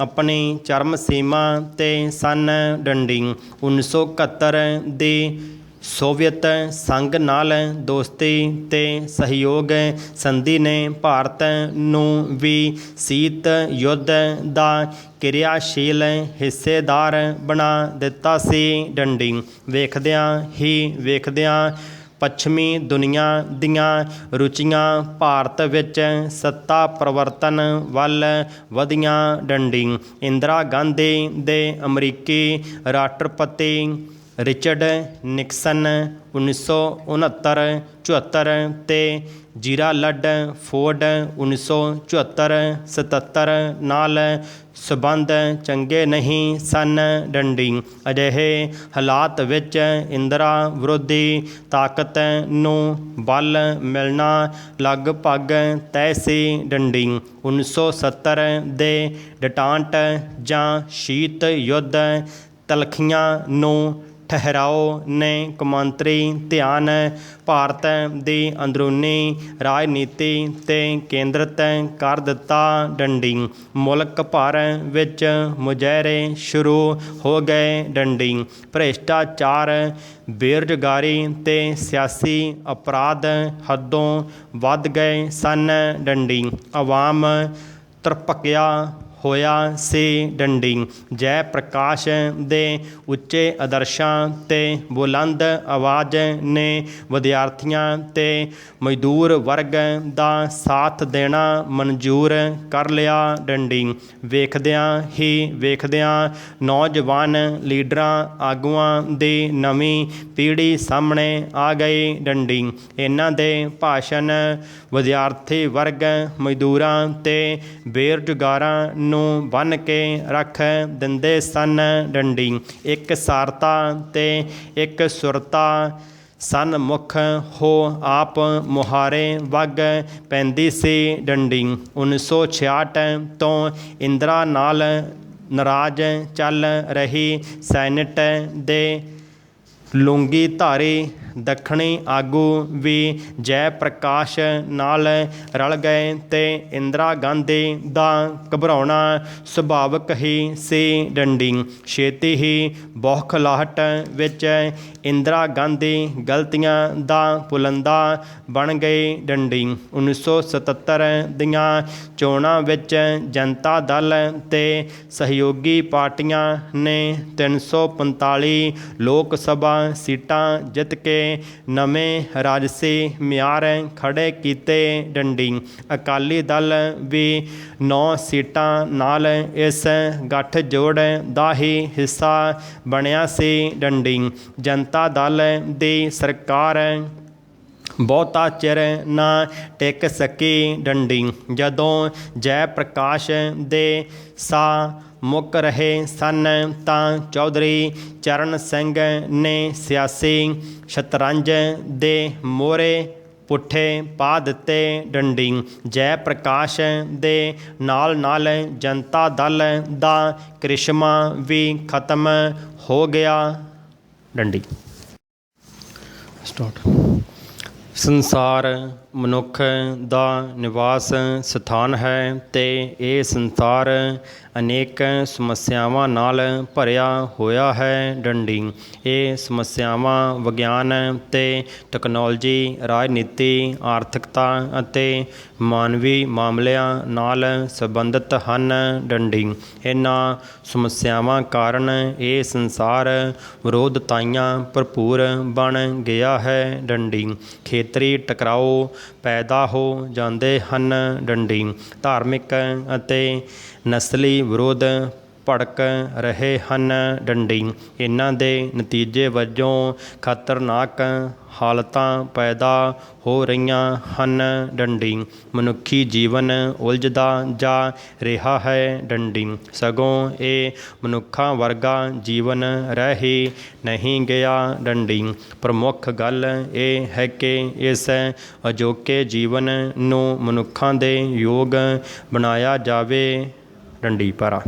ਆਪਣੀ ਚਰਮ ਸੀਮਾ 'ਤੇ ਸਨ। ਡੰਡੀ 1971 ਦੀ ਸੋਵੀਅਤ ਸੰਘ ਨਾਲ ਦੋਸਤੀ ਤੇ ਸਹਿਯੋਗ ਸੰਧੀ ਨੇ ਭਾਰਤ ਨੂੰ ਵੀ ਸ਼ੀਤ ਯੁੱਧ ਦਾ ਕਿਰਿਆਸ਼ੀਲ ਹਿੱਸੇਦਾਰ ਬਣਾ ਦਿੱਤਾ ਸੀ। ਡੰਡੀ ਵੇਖਦਿਆਂ ਹੀ ਵੇਖਦਿਆਂ ਪੱਛਮੀ ਦੁਨੀਆ ਦੀਆਂ ਰੁਚੀਆਂ ਭਾਰਤ ਵਿੱਚ ਸੱਤਾ ਪਰਿਵਰਤਨ ਵੱਲ ਵਧੀਆਂ। ਡੰਡੀ ਇੰਦਰਾ ਗਾਂਧੀ ਦੇ ਅਮਰੀਕੀ ਰਾਸ਼ਟਰਪਤੀ ਰਿਚਰਡ ਨਿਕਸਨ 1969-74 ਤੇ ਜੀਰਾਲਡ ਫੋਰਡ 1974-77 ਨਾਲ ਸਬੰਧ ਚੰਗੇ ਨਹੀਂ ਸਨ। ਡੰਡੀ ਅਜਿਹੇ ਹਾਲਾਤ ਵਿੱਚ ਇੰਦਰਾ ਵਿਰੋਧੀ ਤਾਕਤ ਨੂੰ ਬਲ ਮਿਲਣਾ ਲਗਭਗ ਤੈਅ ਸੀ। ਡੰਡੀ 1970 ਦੇ ਡਟਾਂਟ ਜਾਂ ਸ਼ੀਤ ਯੁੱਧ ਤਲਖੀਆਂ ਨੂੰ ਠਹਿਰਾਓ ਨੇ ਕੌਮਾਂਤਰੀ ਧਿਆਨ ਭਾਰਤ ਦੀ ਅੰਦਰੂਨੀ ਰਾਜਨੀਤੀ 'ਤੇ ਕੇਂਦਰਿਤ ਕਰ ਦਿੱਤਾ। ਡੰਡੀ ਮੁਲਕ ਭਰ ਵਿੱਚ ਮੁਜ਼ਾਹਰੇ ਸ਼ੁਰੂ ਹੋ ਗਏ। ਡੰਡੀ ਭ੍ਰਿਸ਼ਟਾਚਾਰ ਬੇਰੁਜ਼ਗਾਰੀ ਤੇ ਸਿਆਸੀ ਅਪਰਾਧ ਹੱਦੋਂ ਵੱਧ ਗਏ ਸਨ। ਡੰਡੀ ਆਵਾਮ ਤਰਪਕਿਆ ਹੋਇਆ ਸੀ। ਡੰਡੀ ਜੈ ਪ੍ਰਕਾਸ਼ ਦੇ ਉੱਚੇ ਆਦਰਸ਼ਾਂ ਤੇ ਬੁਲੰਦ ਆਵਾਜ਼ ਨੇ ਵਿਦਿਆਰਥੀਆਂ ਤੇ ਮਜ਼ਦੂਰ ਵਰਗ ਦਾ ਸਾਥ ਦੇਣਾ ਮਨਜ਼ੂਰ ਕਰ ਲਿਆ। ਡੰਡੀ ਵੇਖਦਿਆਂ ਹੀ ਵੇਖਦਿਆਂ ਨੌਜਵਾਨ ਲੀਡਰਾਂ ਆਗੂਆਂ ਦੀ ਨਵੀਂ ਪੀੜ੍ਹੀ ਸਾਹਮਣੇ ਆ ਗਈ। ਡੰਡੀ ਇਹਨਾਂ ਦੇ ਭਾਸ਼ਣ ਵਿਦਿਆਰਥੀ ਵਰਗ ਮਜ਼ਦੂਰਾਂ ਤੇ ਬੇਰੁਜ਼ਗਾਰਾਂ ਨੂੰ ਬੰਨ੍ਹ ਕੇ ਰੱਖ ਦਿੰਦੇ ਸਨ। ਡੰਡੀ ਇੱਕ ਸਾਰਤਾ ਤੇ ਇੱਕ ਸੁਰਤਾ ਸਨਮੁਖ ਹੋ ਆਪ ਮੁਹਾਰੇ ਵਗ ਪੈਂਦੀ ਸੀ। ਡੰਡੀ 1966 ਤੋਂ ਇੰਦਰਾ ਨਾਲ ਨਾਰਾਜ਼ ਚੱਲ ਰਹੀ ਸੈਨੇਟ ਦੇ ਲੂੰਗੀਧਾਰੀ ਦੱਖਣੀ ਆਗੂ ਵੀ ਜੈ ਪ੍ਰਕਾਸ਼ ਨਾਲ ਰਲ ਗਏ ਤੇ ਇੰਦਰਾ ਗਾਂਧੀ ਦਾ ਘਬਰਾਉਣਾ ਸੁਭਾਵਿਕ ਹੀ ਸੀ। ਡੰਡੀ ਛੇਤੀ ਹੀ ਬੌਖਲਾਹਟ ਵਿੱਚ ਇੰਦਰਾ ਗਾਂਧੀ ਗਲਤੀਆਂ ਦਾ ਪੁਲੰਦਾ ਬਣ ਗਈ। ਡੰਡੀ 1977 ਦੀਆਂ ਚੋਣਾਂ ਵਿੱਚ ਜਨਤਾ ਦਲ ਤੇ ਸਹਿਯੋਗੀ ਪਾਰਟੀਆਂ ਨੇ 345 ਲੋਕ ਸਭਾ ਸੀਟਾਂ ਜਿੱਤ ਕੇ ਨਵੇਂ ਰਾਜਸੀ ਮਿਆਰ ਖੜ੍ਹੇ ਕੀਤੇ। ਡੰਡੀ ਅਕਾਲੀ ਦਲ ਵੀ 9 ਸੀਟਾਂ ਨਾਲ ਇਸ ਗੱਠਜੋੜ ਦਾ ਹੀ ਹਿੱਸਾ ਬਣਿਆ ਸੀ। ਡੰਡੀ ਜਨਤਾ ਦਲ ਦੀ ਸਰਕਾਰ ਬਹੁਤਾ ਚਿਰ ਨਾ ਟਿਕ ਸਕੀ। ਡੰਡੀ ਜਦੋਂ ਜੈ ਪ੍ਰਕਾਸ਼ ਦੇ ਸਾਹ ਮੁੱਕ ਰਹੇ ਸਨ ਤਾਂ ਚੌਧਰੀ ਚਰਨ ਸਿੰਘ ਨੇ ਸਿਆਸੀ ਸ਼ਤਰੰਜ ਦੇ ਮੋਹਰੇ ਪੁੱਠੇ ਪਾ ਦਿੱਤੇ। ਡੰਡੀ ਜੈ ਪ੍ਰਕਾਸ਼ ਦੇ ਨਾਲ ਨਾਲ ਜਨਤਾ ਦਲ ਦਾ ਕ੍ਰਿਸ਼ਮਾ ਵੀ ਖਤਮ ਹੋ ਗਿਆ। ਡੰਡੀ ਸਟਾਰਟ ਸੰਸਾਰ ਮਨੁੱਖ ਦਾ ਨਿਵਾਸ ਸਥਾਨ ਹੈ ਅਤੇ ਇਹ ਸੰਸਾਰ ਅਨੇਕ ਸਮੱਸਿਆਵਾਂ ਨਾਲ ਭਰਿਆ ਹੋਇਆ ਹੈ ਡੰਡੀ। ਇਹ ਸਮੱਸਿਆਵਾਂ ਵਿਗਿਆਨ ਅਤੇ ਟੈਕਨੋਲੋਜੀ, ਰਾਜਨੀਤੀ, ਆਰਥਿਕਤਾ ਅਤੇ ਮਾਨਵੀ ਮਾਮਲਿਆਂ ਨਾਲ ਸੰਬੰਧਿਤ ਹਨ ਡੰਡੀ। ਇਹਨਾਂ ਸਮੱਸਿਆਵਾਂ ਕਾਰਨ ਇਹ ਸੰਸਾਰ ਵਿਰੋਧਤਾਈਆਂ ਭਰਪੂਰ ਬਣ ਗਿਆ ਹੈ ਡੰਡੀ। ਖੇਤਰੀ ਟਕਰਾਓ ਪੈਦਾ ਹੋ ਜਾਂਦੇ ਹਨ ਡੰਡੀ। ਧਾਰਮਿਕ ਅਤੇ ਨਸਲੀ ਵਿਰੋਧ ਭੜਕ ਰਹੇ ਹਨ ਡੰਡੀ। ਇਹਨਾਂ ਦੇ ਨਤੀਜੇ ਵਜੋਂ ਖਤਰਨਾਕ ਹਾਲਤਾਂ ਪੈਦਾ ਹੋ ਰਹੀਆਂ ਹਨ ਡੰਡੀ। ਮਨੁੱਖੀ ਜੀਵਨ ਉਲਝਦਾ ਜਾ ਰਿਹਾ ਹੈ ਡੰਡੀ। ਸਗੋਂ ਇਹ ਮਨੁੱਖਾਂ ਵਰਗਾ ਜੀਵਨ ਰਹਿ ਹੀ ਨਹੀਂ ਗਿਆ ਡੰਡੀ। ਪ੍ਰਮੁੱਖ ਗੱਲ ਇਹ ਹੈ ਕਿ ਇਸ ਅਜੋਕੇ ਜੀਵਨ ਨੂੰ ਮਨੁੱਖਾਂ ਦੇ ਯੋਗ ਬਣਾਇਆ ਜਾਵੇ ਡੰਡੀ। ਪਰ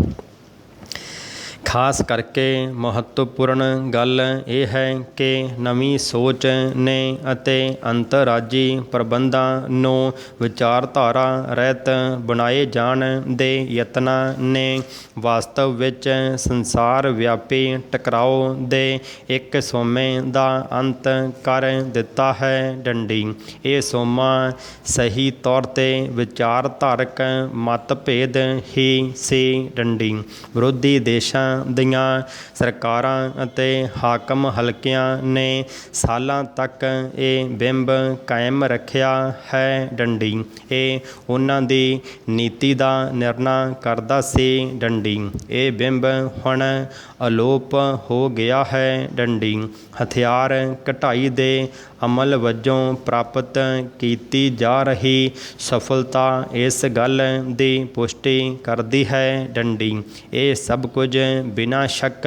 ਖਾਸ ਕਰਕੇ ਮਹੱਤਵਪੂਰਨ ਗੱਲ ਇਹ ਹੈ ਕਿ ਨਵੀਂ ਸੋਚ ਨੇ ਅਤੇ ਅੰਤਰਰਾਜੀ ਪ੍ਰਬੰਧਾਂ ਨੂੰ ਵਿਚਾਰਧਾਰਾ ਰਹਿਤ ਬਣਾਏ ਜਾਣ ਦੇ ਯਤਨਾਂ ਨੇ ਵਾਸਤਵ ਵਿੱਚ ਸੰਸਾਰ ਵਿਆਪੀ ਟਕਰਾਓ ਦੇ ਇੱਕ ਸੋਮੇ ਦਾ ਅੰਤ ਕਰ ਦਿੱਤਾ ਹੈ ਡੰਡੀ। ਇਹ ਸੋਮਾ ਸਹੀ ਤੌਰ 'ਤੇ ਵਿਚਾਰਧਾਰਕ ਮਤਭੇਦ ਹੀ ਸੀ ਡੰਡੀ। ਵਿਰੋਧੀ ਦੇਸ਼ਾਂ ਦੀਆਂ ਸਰਕਾਰਾਂ ਅਤੇ ਹਾਕਮ ਹਲਕਿਆਂ ਨੇ ਸਾਲਾਂ ਤੱਕ ਇਹ ਬਿੰਬ ਕਾਇਮ ਰੱਖਿਆ ਹੈ ਡੰਡੀ। ਇਹ ਉਹਨਾਂ ਦੀ ਨੀਤੀ ਦਾ ਨਿਰਣਾ ਕਰਦਾ ਸੀ ਡੰਡੀ। ਇਹ ਬਿੰਬ ਹੁਣ ਅਲੋਪ ਹੋ ਗਿਆ ਹੈ ਡੰਡੀ। ਹਥਿਆਰ ਕਢਾਈ ਦੇ ਅਮਲ ਵਜੋਂ ਪ੍ਰਾਪਤ ਕੀਤੀ ਜਾ ਰਹੀ ਸਫਲਤਾ ਇਸ ਗੱਲ ਦੀ ਪੁਸ਼ਟੀ ਕਰਦੀ ਹੈ ਡੰਡੀ। ਇਹ ਸਭ ਕੁਝ ਬਿਨਾਂ ਸ਼ੱਕ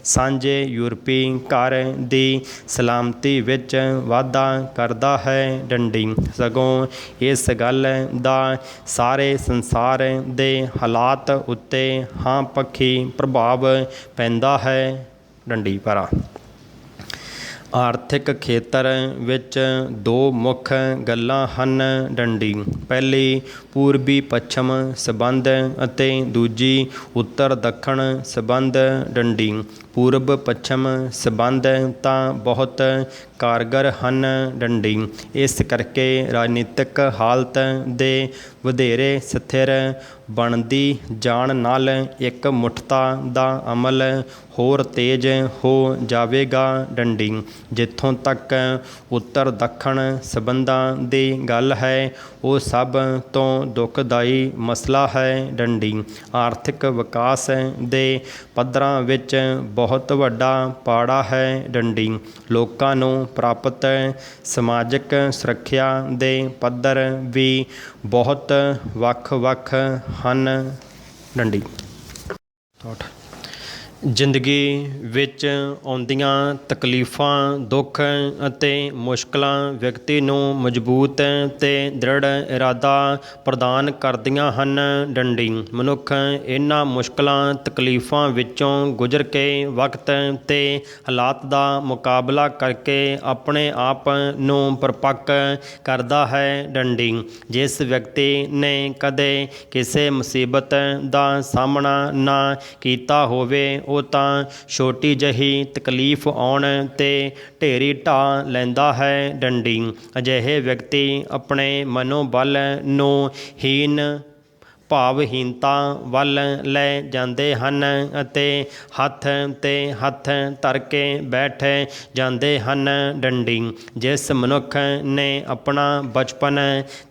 ਸਾਂਝੇ ਯੂਰਪੀ ਘਰ ਦੀ ਸਲਾਮਤੀ ਵਿੱਚ ਵਾਧਾ ਕਰਦਾ ਹੈ ਡੰਡੀ। ਸਗੋਂ ਇਸ ਗੱਲ ਦਾ ਸਾਰੇ ਸੰਸਾਰ ਦੇ ਹਾਲਾਤ ਉੱਤੇ ਹਾਂ ਪੱਖੀ ਪ੍ਰਭਾਵ ਪੈਂਦਾ ਹੈ ਡੰਡੀ। ਪਰ ਆਰਥਿਕ ਖੇਤਰ ਵਿੱਚ ਦੋ ਮੁੱਖ ਗੱਲਾਂ ਹਨ ਡੰਡੀ। ਪਹਿਲੀ ਪੂਰਬੀ ਪੱਛਮ ਸੰਬੰਧ ਅਤੇ ਦੂਜੀ ਉੱਤਰ ਦੱਖਣ ਸੰਬੰਧ ਡੰਡੀ। ਪੂਰਬ ਪੱਛਮ ਸੰਬੰਧ ਤਾਂ ਬਹੁਤ ਕਾਰਗਰ ਹਨ ਡੰਡੀ। ਇਸ ਕਰਕੇ ਰਾਜਨੀਤਿਕ ਹਾਲਤ ਦੇ ਵਧੇਰੇ ਸਥਿਰ ਬਣਦੀ ਜਾਣ ਨਾਲ ਇੱਕ ਮੁੱਠਤਾ ਦਾ ਅਮਲ ਹੋਰ ਤੇਜ਼ ਹੋ ਜਾਵੇਗਾ ਡੰਡੀ। ਜਿੱਥੋਂ ਤੱਕ ਉੱਤਰ ਦੱਖਣ ਸੰਬੰਧਾਂ ਦੀ ਗੱਲ ਹੈ, ਉਹ ਸਭ ਤੋਂ ਦੁਖਦਾਈ ਮਸਲਾ ਹੈ ਡੰਡੀ। ਆਰਥਿਕ ਵਿਕਾਸ ਦੇ ਪੱਧਰਾਂ ਵਿੱਚ ਬਹੁਤ ਵੱਡਾ ਪਾੜਾ ਹੈ ਡੰਡੀ। ਲੋਕਾਂ ਨੂੰ ਪ੍ਰਾਪਤ ਸਮਾਜਿਕ ਸੁਰੱਖਿਆ ਦੇ ਪੱਧਰ ਵੀ ਬਹੁਤ ਵੱਖ-ਵੱਖ ਹਨ ਡੰਡੀ। ਜ਼ਿੰਦਗੀ ਵਿੱਚ ਆਉਂਦੀਆਂ ਤਕਲੀਫਾਂ, ਦੁੱਖ ਅਤੇ ਮੁਸ਼ਕਲਾਂ ਵਿਅਕਤੀ ਨੂੰ ਮਜ਼ਬੂਤ ਅਤੇ ਦ੍ਰਿੜ ਇਰਾਦਾ ਪ੍ਰਦਾਨ ਕਰਦੀਆਂ ਹਨ ਡੰਡੀ। ਮਨੁੱਖ ਇਹਨਾਂ ਮੁਸ਼ਕਲਾਂ ਤਕਲੀਫਾਂ ਵਿੱਚੋਂ ਗੁਜ਼ਰ ਕੇ ਵਕਤ ਅਤੇ ਹਾਲਾਤ ਦਾ ਮੁਕਾਬਲਾ ਕਰਕੇ ਆਪਣੇ ਆਪ ਨੂੰ ਪਰਿਪੱਕ ਕਰਦਾ ਹੈ ਡੰਡੀ। ਜਿਸ ਵਿਅਕਤੀ ਨੇ ਕਦੇ ਕਿਸੇ ਮੁਸੀਬਤ ਦਾ ਸਾਹਮਣਾ ਨਾ ਕੀਤਾ ਹੋਵੇ, ਉਹ ਤਾਂ ਛੋਟੀ ਜਿਹੀ ਤਕਲੀਫ ਆਉਣ 'ਤੇ ਢੇਰੀ ਢਾਹ ਲੈਂਦਾ ਹੈ ਡੰਡੀ। ਅਜਿਹੇ ਵਿਅਕਤੀ ਆਪਣੇ ਮਨੋਬਲ ਨੂੰ ਹੀਨ ਭਾਵਹੀਨਤਾ ਵੱਲ ਲੈ ਜਾਂਦੇ ਹਨ ਅਤੇ ਹੱਥ 'ਤੇ ਹੱਥ ਧਰ ਕੇ ਬੈਠ ਜਾਂਦੇ ਹਨ ਡੰਡੀ। ਜਿਸ ਮਨੁੱਖ ਨੇ ਆਪਣਾ ਬਚਪਨ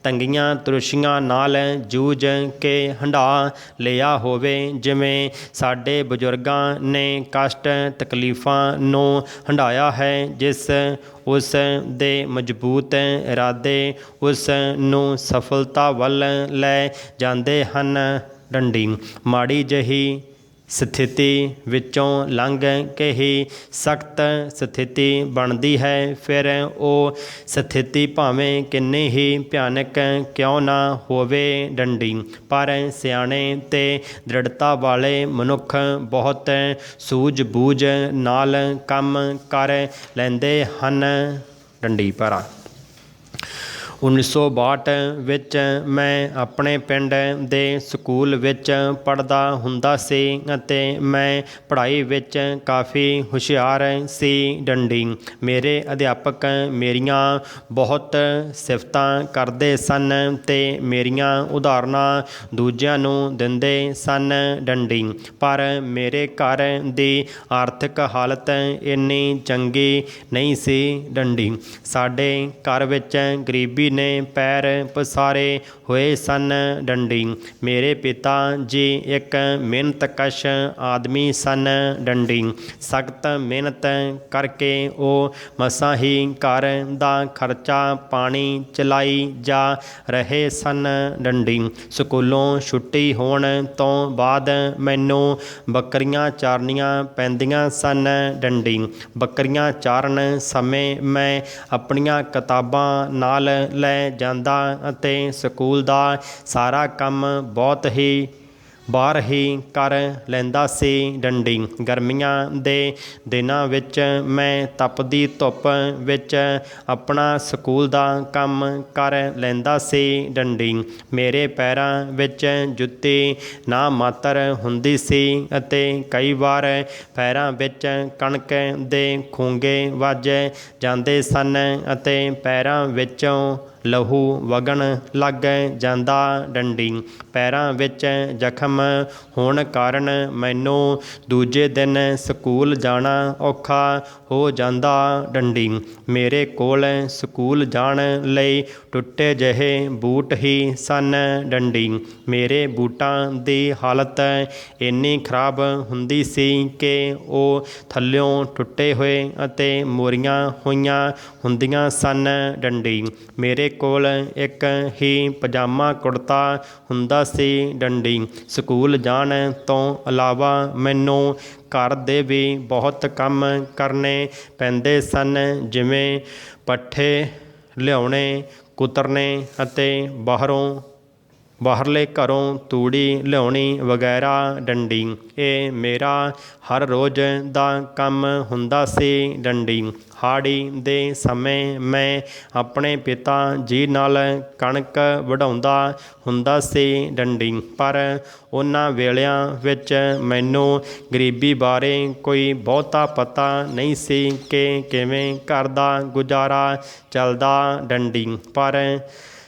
ਤੰਗੀਆਂ ਤਰੁਸ਼ੀਆਂ ਨਾਲ ਜੂਝ ਕੇ ਹੰਢਾ ਲਿਆ ਹੋਵੇ, ਜਿਵੇਂ ਸਾਡੇ ਬਜ਼ੁਰਗਾਂ ਨੇ ਕਸ਼ਟ ਤਕਲੀਫਾਂ ਨੂੰ ਹੰਢਾਇਆ ਹੈ, ਉਸ ਦੇ ਮਜ਼ਬੂਤ ਇਰਾਦੇ ਉਸ ਨੂੰ ਸਫਲਤਾ ਵੱਲ ਲੈ ਜਾਂਦੇ ਹਨ ਡੰਡੀ। ਮਾੜੀ ਜਿਹੀ ਸਥਿਤੀ ਵਿੱਚੋਂ ਲੰਘ ਕੇ ਹੀ ਸਖਤ ਸਥਿਤੀ ਬਣਦੀ ਹੈ। ਫਿਰ ਉਹ ਸਥਿਤੀ ਭਾਵੇਂ ਕਿੰਨੀ ਹੀ ਭਿਆਨਕ ਕਿਉਂ ਨਾ ਹੋਵੇ ਡੰਡੀ। ਪਰ ਸਿਆਣੇ ਤੇ ਦ੍ਰਿੜਤਾ ਵਾਲੇ ਮਨੁੱਖ ਬਹੁਤ ਸੂਝ ਬੂਝ ਨਾਲ ਕੰਮ ਕਰ ਲੈਂਦੇ ਹਨ ਡੰਡੀ। ਪਰ 1962 ਵਿੱਚ ਮੈਂ ਆਪਣੇ ਪਿੰਡ ਦੇ ਸਕੂਲ ਵਿੱਚ ਪੜ੍ਹਦਾ ਹੁੰਦਾ ਸੀ ਅਤੇ ਮੈਂ ਪੜ੍ਹਾਈ ਵਿੱਚ ਕਾਫੀ ਹੁਸ਼ਿਆਰ ਸੀ ਡੰਡੀ। ਮੇਰੇ ਅਧਿਆਪਕ ਮੇਰੀਆਂ ਬਹੁਤ ਸਿਫਤਾਂ ਕਰਦੇ ਸਨ ਅਤੇ ਮੇਰੀਆਂ ਉਦਾਹਰਨਾਂ ਦੂਜਿਆਂ ਨੂੰ ਦਿੰਦੇ ਸਨ ਡੰਡੀ। ਪਰ ਮੇਰੇ ਘਰ ਦੀ ਆਰਥਿਕ ਹਾਲਤ ਇੰਨੀ ਚੰਗੀ ਨਹੀਂ ਸੀ ਡੰਡੀ। ਸਾਡੇ ਘਰ ਵਿੱਚ ਗਰੀਬੀ ਨੇ ਪੈਰ ਪਸਾਰੇ ਹੋਏ ਸਨ ਡੰਡੀ। ਮੇਰੇ ਪਿਤਾ ਜੀ ਇੱਕ ਮਿਹਨਤਕਸ਼ ਆਦਮੀ ਸਨ ਡੰਡੀ। ਸਖਤ ਮਿਹਨਤ ਕਰਕੇ ਉਹ ਮਸਾਂ ਹੀ ਘਰ ਦਾ ਖਰਚਾ ਪਾਣੀ ਚਲਾਈ ਜਾ ਰਹੇ ਸਨ ਡੰਡੀ। ਸਕੂਲੋਂ ਛੁੱਟੀ ਹੋਣ ਤੋਂ ਬਾਅਦ ਮੈਨੂੰ ਬੱਕਰੀਆਂ ਚਾਰਨੀਆਂ ਪੈਂਦੀਆਂ ਸਨ ਡੰਡੀ। ਬੱਕਰੀਆਂ ਚਾਰਨ ਸਮੇਂ ਮੈਂ ਆਪਣੀਆਂ ਕਿਤਾਬਾਂ ਨਾਲ ਲੈ ਜਾਂਦਾ ਅਤੇ ਸਕੂਲ ਦਾ ਸਾਰਾ ਕੰਮ ਬਹੁਤ ਹੀ ਬਾਹਰ ਹੀ ਕਰ ਲੈਂਦਾ ਸੀ ਡੰਡੀ। ਗਰਮੀਆਂ ਦੇ ਦਿਨਾਂ ਵਿੱਚ ਮੈਂ ਤਪਦੀ ਧੁੱਪ ਵਿੱਚ ਆਪਣਾ ਸਕੂਲ ਦਾ ਕੰਮ ਕਰ ਲੈਂਦਾ ਸੀ ਡੰਡੀ। ਮੇਰੇ ਪੈਰਾਂ ਵਿੱਚ ਜੁੱਤੀ ਨਾ ਮਾਤਰ ਹੁੰਦੀ ਸੀ ਅਤੇ ਕਈ ਵਾਰ ਪੈਰਾਂ ਵਿੱਚ ਕਣਕ ਦੇ ਖੂੰਗੇ ਵੱਜ ਜਾਂਦੇ ਸਨ ਅਤੇ ਪੈਰਾਂ ਵਿੱਚੋਂ ਲਹੂ ਵਗਣ ਲੱਗ ਜਾਂਦਾ ਡੰਡੀ। ਪੈਰਾਂ ਵਿੱਚ ਜ਼ਖਮ ਹੋਣ ਕਾਰਨ ਮੈਨੂੰ ਦੂਜੇ ਦਿਨ ਸਕੂਲ ਜਾਣਾ ਔਖਾ ਹੋ ਜਾਂਦਾ ਡੰਡੀ। ਮੇਰੇ ਕੋਲ ਸਕੂਲ ਜਾਣ ਲਈ ਟੁੱਟੇ ਜਿਹੇ ਬੂਟ ਹੀ ਸਨ ਡੰਡੀ। ਮੇਰੇ ਬੂਟਾਂ ਦੀ ਹਾਲਤ ਇੰਨੀ ਖਰਾਬ ਹੁੰਦੀ ਸੀ ਕਿ ਉਹ ਥੱਲਿਓਂ ਟੁੱਟੇ ਹੋਏ ਅਤੇ ਮੋਰੀਆਂ ਹੋਈਆਂ ਹੁੰਦੀਆਂ ਸਨ ਡੰਡੀ। ਮੇਰੇ ਕੋਲ ਇੱਕ ਹੀ ਪਜਾਮਾ ਕੁੜਤਾ ਹੁੰਦਾ ਸੀ ਡੰਡੀ। ਸਕੂਲ ਜਾਣ ਤੋਂ ਇਲਾਵਾ ਮੈਨੂੰ ਘਰ ਦੇ ਵੀ ਬਹੁਤ ਕੰਮ ਕਰਨੇ ਪੈਂਦੇ ਸਨ, ਜਿਵੇਂ ਪੱਠੇ ਲਿਆਉਣੇ, ਕੁਤਰਨੇ ਅਤੇ ਬਾਹਰਲੇ ਘਰੋਂ ਤੂੜੀ ਲਿਆਉਣੀ ਵਗੈਰਾ ਡੰਡੀ। ਇਹ ਮੇਰਾ ਹਰ ਰੋਜ਼ ਦਾ ਕੰਮ ਹੁੰਦਾ ਸੀ ਡੰਡੀ। ਹਾੜੀ ਦੇ ਸਮੇਂ ਮੈਂ ਆਪਣੇ ਪਿਤਾ ਜੀ ਨਾਲ ਕਣਕ ਵਢਾਉਂਦਾ ਹੁੰਦਾ ਸੀ ਡੰਡੀ। ਪਰ ਉਹਨਾਂ ਵੇਲਿਆਂ ਵਿੱਚ ਮੈਨੂੰ ਗਰੀਬੀ ਬਾਰੇ ਕੋਈ ਬਹੁਤਾ ਪਤਾ ਨਹੀਂ ਸੀ ਕਿ ਕਿਵੇਂ ਘਰ ਦਾ ਗੁਜ਼ਾਰਾ ਚੱਲਦਾ ਡੰਡੀ। ਪਰ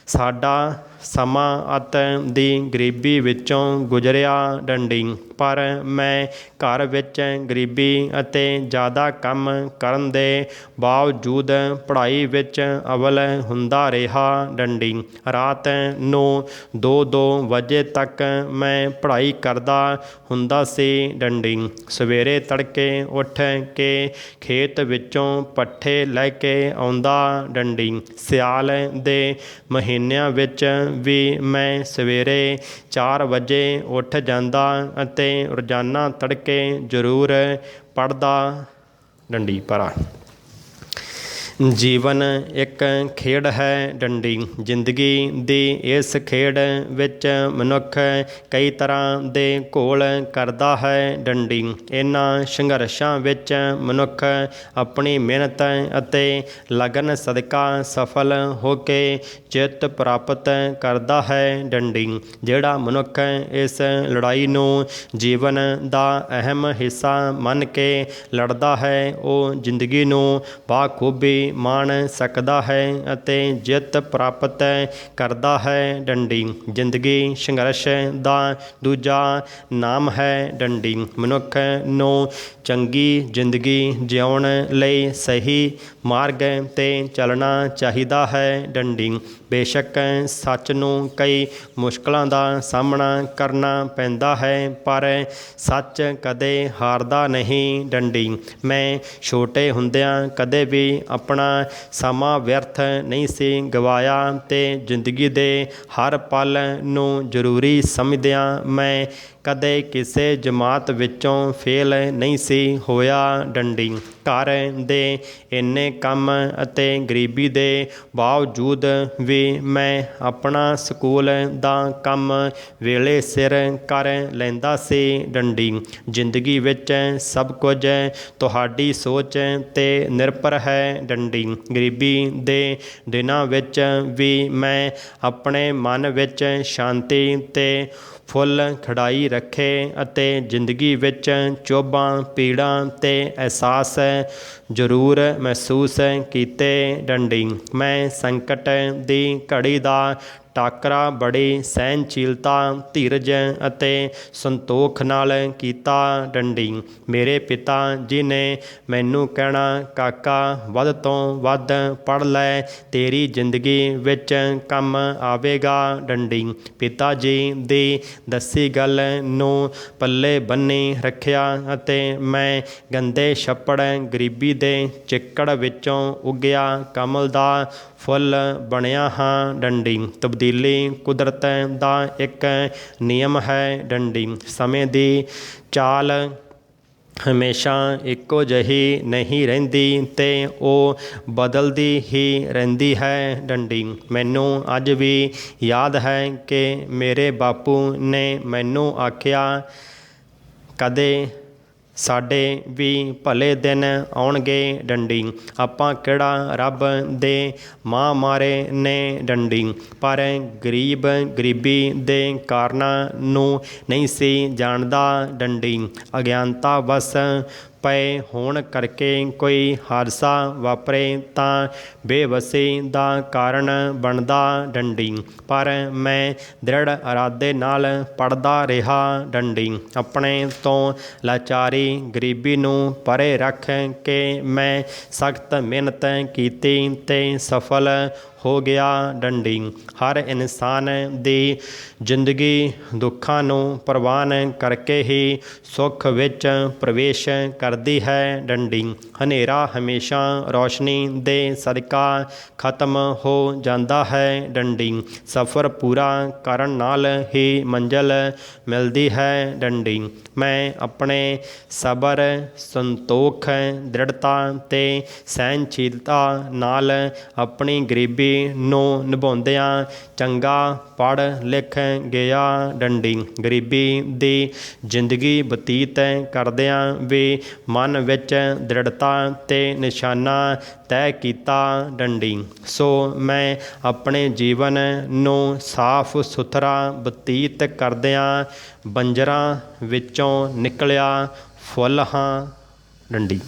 ਸਾਡਾ ਸਮਾਂ ਅੱਤ ਦੀ ਗਰੀਬੀ ਵਿੱਚੋਂ ਗੁਜ਼ਰਿਆ ਡੰਡੀ। ਪਰ ਮੈਂ ਘਰ ਵਿੱਚ ਗਰੀਬੀ ਅਤੇ ਜ਼ਿਆਦਾ ਕੰਮ ਕਰਨ ਦੇ ਬਾਵਜੂਦ ਪੜ੍ਹਾਈ ਵਿੱਚ ਅਵਲ ਹੁੰਦਾ ਰਿਹਾ ਡੰਡੀ। ਰਾਤ ਨੂੰ 2-2 ਵਜੇ ਤੱਕ ਮੈਂ ਪੜ੍ਹਾਈ ਕਰਦਾ ਹੁੰਦਾ ਸੀ ਡੰਡੀ। ਸਵੇਰੇ ਤੜਕੇ ਉੱਠ ਕੇ ਖੇਤ ਵਿੱਚੋਂ ਪੱਠੇ ਲੈ ਕੇ ਆਉਂਦਾ ਡੰਡੀ। ਸਿਆਲ ਦੇ ਮਹੀਨਿਆਂ ਵਿੱਚ ਵੀ ਮੈਂ ਸਵੇਰੇ 4 ਵਜੇ ਉੱਠ ਜਾਂਦਾ ਅਤੇ ਰੋਜ਼ਾਨਾ ਤੜਕੇ ਜ਼ਰੂਰ ਪੜ੍ਹਦਾ ਡੰਡੀ। ਭਰਾ ਜੀਵਨ ਇੱਕ ਖੇਡ ਹੈ ਡੰਡੀ। ਜ਼ਿੰਦਗੀ ਦੀ ਇਸ ਖੇਡ ਵਿੱਚ ਮਨੁੱਖ ਕਈ ਤਰ੍ਹਾਂ ਦੇ ਘੋਲ ਕਰਦਾ ਹੈ ਡੰਡੀ। ਇਹਨਾਂ ਸੰਘਰਸ਼ਾਂ ਵਿੱਚ ਮਨੁੱਖ ਆਪਣੀ ਮਿਹਨਤ ਅਤੇ ਲਗਨ ਸਦਕਾ ਸਫਲ ਹੋ ਕੇ ਜਿੱਤ ਪ੍ਰਾਪਤ ਕਰਦਾ ਹੈ ਡੰਡੀ। ਜਿਹੜਾ ਮਨੁੱਖ ਇਸ ਲੜਾਈ ਨੂੰ ਜੀਵਨ ਦਾ ਅਹਿਮ ਹਿੱਸਾ ਮੰਨ ਕੇ ਲੜਦਾ ਹੈ, ਉਹ ਜ਼ਿੰਦਗੀ ਨੂੰ ਬਾਖੂਬੀ ਮਾਣ ਸਕਦਾ ਹੈ ਅਤੇ ਜਿੱਤ ਪ੍ਰਾਪਤ ਕਰਦਾ ਹੈ ਡੰਡੀ। ਜ਼ਿੰਦਗੀ ਸੰਘਰਸ਼ ਦਾ ਦੂਜਾ ਨਾਮ ਹੈ ਡੰਡੀ। ਮਨੁੱਖ ਨੂੰ ਚੰਗੀ ਜ਼ਿੰਦਗੀ ਜਿਉਣ ਲਈ ਸਹੀ ਮਾਰਗ 'ਤੇ ਚੱਲਣਾ ਚਾਹੀਦਾ ਹੈ ਡੰਡੀ। ਬੇਸ਼ੱਕ ਸੱਚ ਨੂੰ ਕਈ ਮੁਸ਼ਕਲਾਂ ਦਾ ਸਾਹਮਣਾ ਕਰਨਾ ਪੈਂਦਾ ਹੈ, ਪਰ ਸੱਚ ਕਦੇ ਹਾਰਦਾ ਨਹੀਂ ਡੰਡੀ। ਮੈਂ ਛੋਟੇ ਹੁੰਦਿਆਂ ਕਦੇ ਵੀ ਆਪਣਾ ਸਮਾਂ ਵਿਅਰਥ ਨਹੀਂ ਸੀ ਗਵਾਇਆ ਅਤੇ ਜ਼ਿੰਦਗੀ ਦੇ ਹਰ ਪਲ ਨੂੰ ਜ਼ਰੂਰੀ ਸਮਝਦਿਆਂ ਮੈਂ ਕਦੇ ਕਿਸੇ ਜਮਾਤ ਵਿੱਚੋਂ ਫੇਲ ਨਹੀਂ ਸੀ ਹੋਇਆ ਡੰਡੀ। ਘਰ ਦੇ ਇੰਨੇ ਕੰਮ ਅਤੇ ਗਰੀਬੀ ਦੇ ਬਾਵਜੂਦ ਵੀ ਮੈਂ ਆਪਣਾ ਸਕੂਲ ਦਾ ਕੰਮ ਵੇਲੇ ਸਿਰ ਕਰ ਲੈਂਦਾ ਸੀ ਡੰਡੀ। ਜ਼ਿੰਦਗੀ ਵਿੱਚ ਸਭ ਕੁਝ ਤੁਹਾਡੀ ਸੋਚ 'ਤੇ ਨਿਰਭਰ ਹੈ ਡੰਡੀ। ਗਰੀਬੀ ਦੇ ਦਿਨਾਂ ਵਿੱਚ ਵੀ ਮੈਂ ਆਪਣੇ ਮਨ ਵਿੱਚ ਸ਼ਾਂਤੀ ਤੇ ਫੁੱਲ ਖਿੜਾਈ ਰੱਖੇ ਅਤੇ ਜ਼ਿੰਦਗੀ ਵਿੱਚ ਚੋਭਾਂ ਪੀੜਾਂ ਤੇ ਅਹਿਸਾਸ ਜ਼ਰੂਰ ਮਹਿਸੂਸ ਕੀਤੇ ਡੰਡੀ। ਮੈਂ ਸੰਕਟ ਦੀ ਘੜੀ ਦਾ ਟਾਕਰਾ ਬੜੀ ਸਹਿਨਸ਼ੀਲਤਾ, ਧੀਰਜ ਅਤੇ ਸੰਤੋਖ ਨਾਲ ਕੀਤਾ ਡੰਡੀ। ਮੇਰੇ ਪਿਤਾ ਜੀ ਨੇ ਮੈਨੂੰ ਕਹਿਣਾ, ਕਾਕਾ ਵੱਧ ਤੋਂ ਵੱਧ ਪੜ੍ਹ ਲੈ, ਤੇਰੀ ਜ਼ਿੰਦਗੀ ਵਿੱਚ ਕੰਮ ਆਵੇਗਾ ਡੰਡੀ। ਪਿਤਾ ਜੀ ਦੀ ਦੱਸੀ ਗੱਲ ਨੂੰ ਪੱਲੇ ਬੰਨ੍ਹੀ ਰੱਖਿਆ ਅਤੇ ਮੈਂ ਗੰਦੇ ਛੱਪੜ ਗਰੀਬੀ ਦੇ ਚਿੱਕੜ ਵਿੱਚੋਂ ਉੱਗਿਆ ਕਮਲ ਦਾ ਫੁੱਲ ਬਣਿਆ ਹਾਂ ਡੰਡੀ। ਤਬਦੀਲੀ ਕੁਦਰਤ ਦਾ ਇੱਕ ਨਿਯਮ ਹੈ ਡੰਡੀ। ਸਮੇਂ ਦੀ ਚਾਲ ਹਮੇਸ਼ਾ ਇੱਕੋ ਜਿਹੀ ਨਹੀਂ ਰਹਿੰਦੀ ਤੇ ਉਹ ਬਦਲਦੀ ਹੀ ਰਹਿੰਦੀ ਹੈ ਡੰਡੀ। ਮੈਨੂੰ ਅੱਜ ਵੀ ਯਾਦ ਹੈ ਕਿ ਮੇਰੇ ਬਾਪੂ ਨੇ ਮੈਨੂੰ ਆਖਿਆ, ਕਦੇ ਸਾਡੇ ਵੀ ਭਲੇ ਦਿਨ ਆਉਣਗੇ ਡੰਡੀ। ਆਪਾਂ ਕਿਹੜਾ ਰੱਬ ਦੇ ਮਾਂ ਮਾਰੇ ਨੇ ਡੰਡੀ। ਪਰ ਗਰੀਬ ਗਰੀਬੀ ਦੇ ਕਾਰਨਾਂ ਨੂੰ ਨਹੀਂ ਸੀ ਜਾਣਦਾ ਡੰਡੀ। ਅਗਿਆਨਤਾ ਵਸ ਪਏ ਹੋਣ ਕਰਕੇ ਕੋਈ ਹਾਦਸਾ ਵਾਪਰੇ ਤਾਂ ਬੇਵਸੀ ਦਾ ਕਾਰਨ ਬਣਦਾ ਡੰਡੀ। ਪਰ ਮੈਂ ਦ੍ਰਿੜ ਇਰਾਦੇ ਨਾਲ ਪੜ੍ਹਦਾ ਰਿਹਾ ਡੰਡੀ। ਆਪਣੇ ਤੋਂ ਲਾਚਾਰੀ ਗਰੀਬੀ ਨੂੰ ਪਰੇ ਰੱਖ ਕੇ ਮੈਂ ਸਖਤ ਮਿਹਨਤ ਕੀਤੀ ਤੇ ਸਫਲ ਹੋ ਗਿਆ ਡੰਡੀ। ਹਰ ਇਨਸਾਨ ਦੀ ਜ਼ਿੰਦਗੀ ਦੁੱਖਾਂ ਨੂੰ ਪ੍ਰਵਾਨ ਕਰਕੇ ਹੀ ਸੁੱਖ ਵਿੱਚ ਪ੍ਰਵੇਸ਼ ਕਰਦੀ ਹੈ ਡੰਡੀ। ਹਨੇਰਾ ਹਮੇਸ਼ਾ ਰੌਸ਼ਨੀ ਦੇ ਸਦਕਾ ਖਤਮ ਹੋ ਜਾਂਦਾ ਹੈ ਡੰਡੀ। ਸਫ਼ਰ ਪੂਰਾ ਕਰਨ ਨਾਲ ਹੀ ਮੰਜ਼ਿਲ ਮਿਲਦੀ ਹੈ ਡੰਡੀ। ਮੈਂ ਆਪਣੇ ਸਬਰ, ਸੰਤੋਖ, ਦ੍ਰਿੜਤਾ ਤੇ ਸਹਿਨਸ਼ੀਲਤਾ ਨਾਲ ਆਪਣੀ ਗਰੀਬੀ ਨੂੰ ਨਿਭਾਉਂਦਿਆਂ ਚੰਗਾ ਪੜ੍ਹ ਲਿਖ ਗਿਆ ਡੰਡੀ। ਗਰੀਬੀ ਦੀ ਜ਼ਿੰਦਗੀ ਬਤੀਤ ਕਰਦਿਆਂ ਵੀ ਮਨ ਵਿੱਚ ਦ੍ਰਿੜਤਾ ਤੇ ਨਿਸ਼ਾਨਾ ਤੈਅ ਕੀਤਾ ਡੰਡੀ। ਸੋ ਮੈਂ ਆਪਣੇ ਜੀਵਨ ਨੂੰ ਸਾਫ ਸੁਥਰਾ ਬਤੀਤ ਕਰਦਿਆਂ ਬੰਜਰਾਂ ਵਿੱਚੋਂ ਨਿਕਲਿਆ ਫੁੱਲ ਹਾਂ ਡੰਡੀ।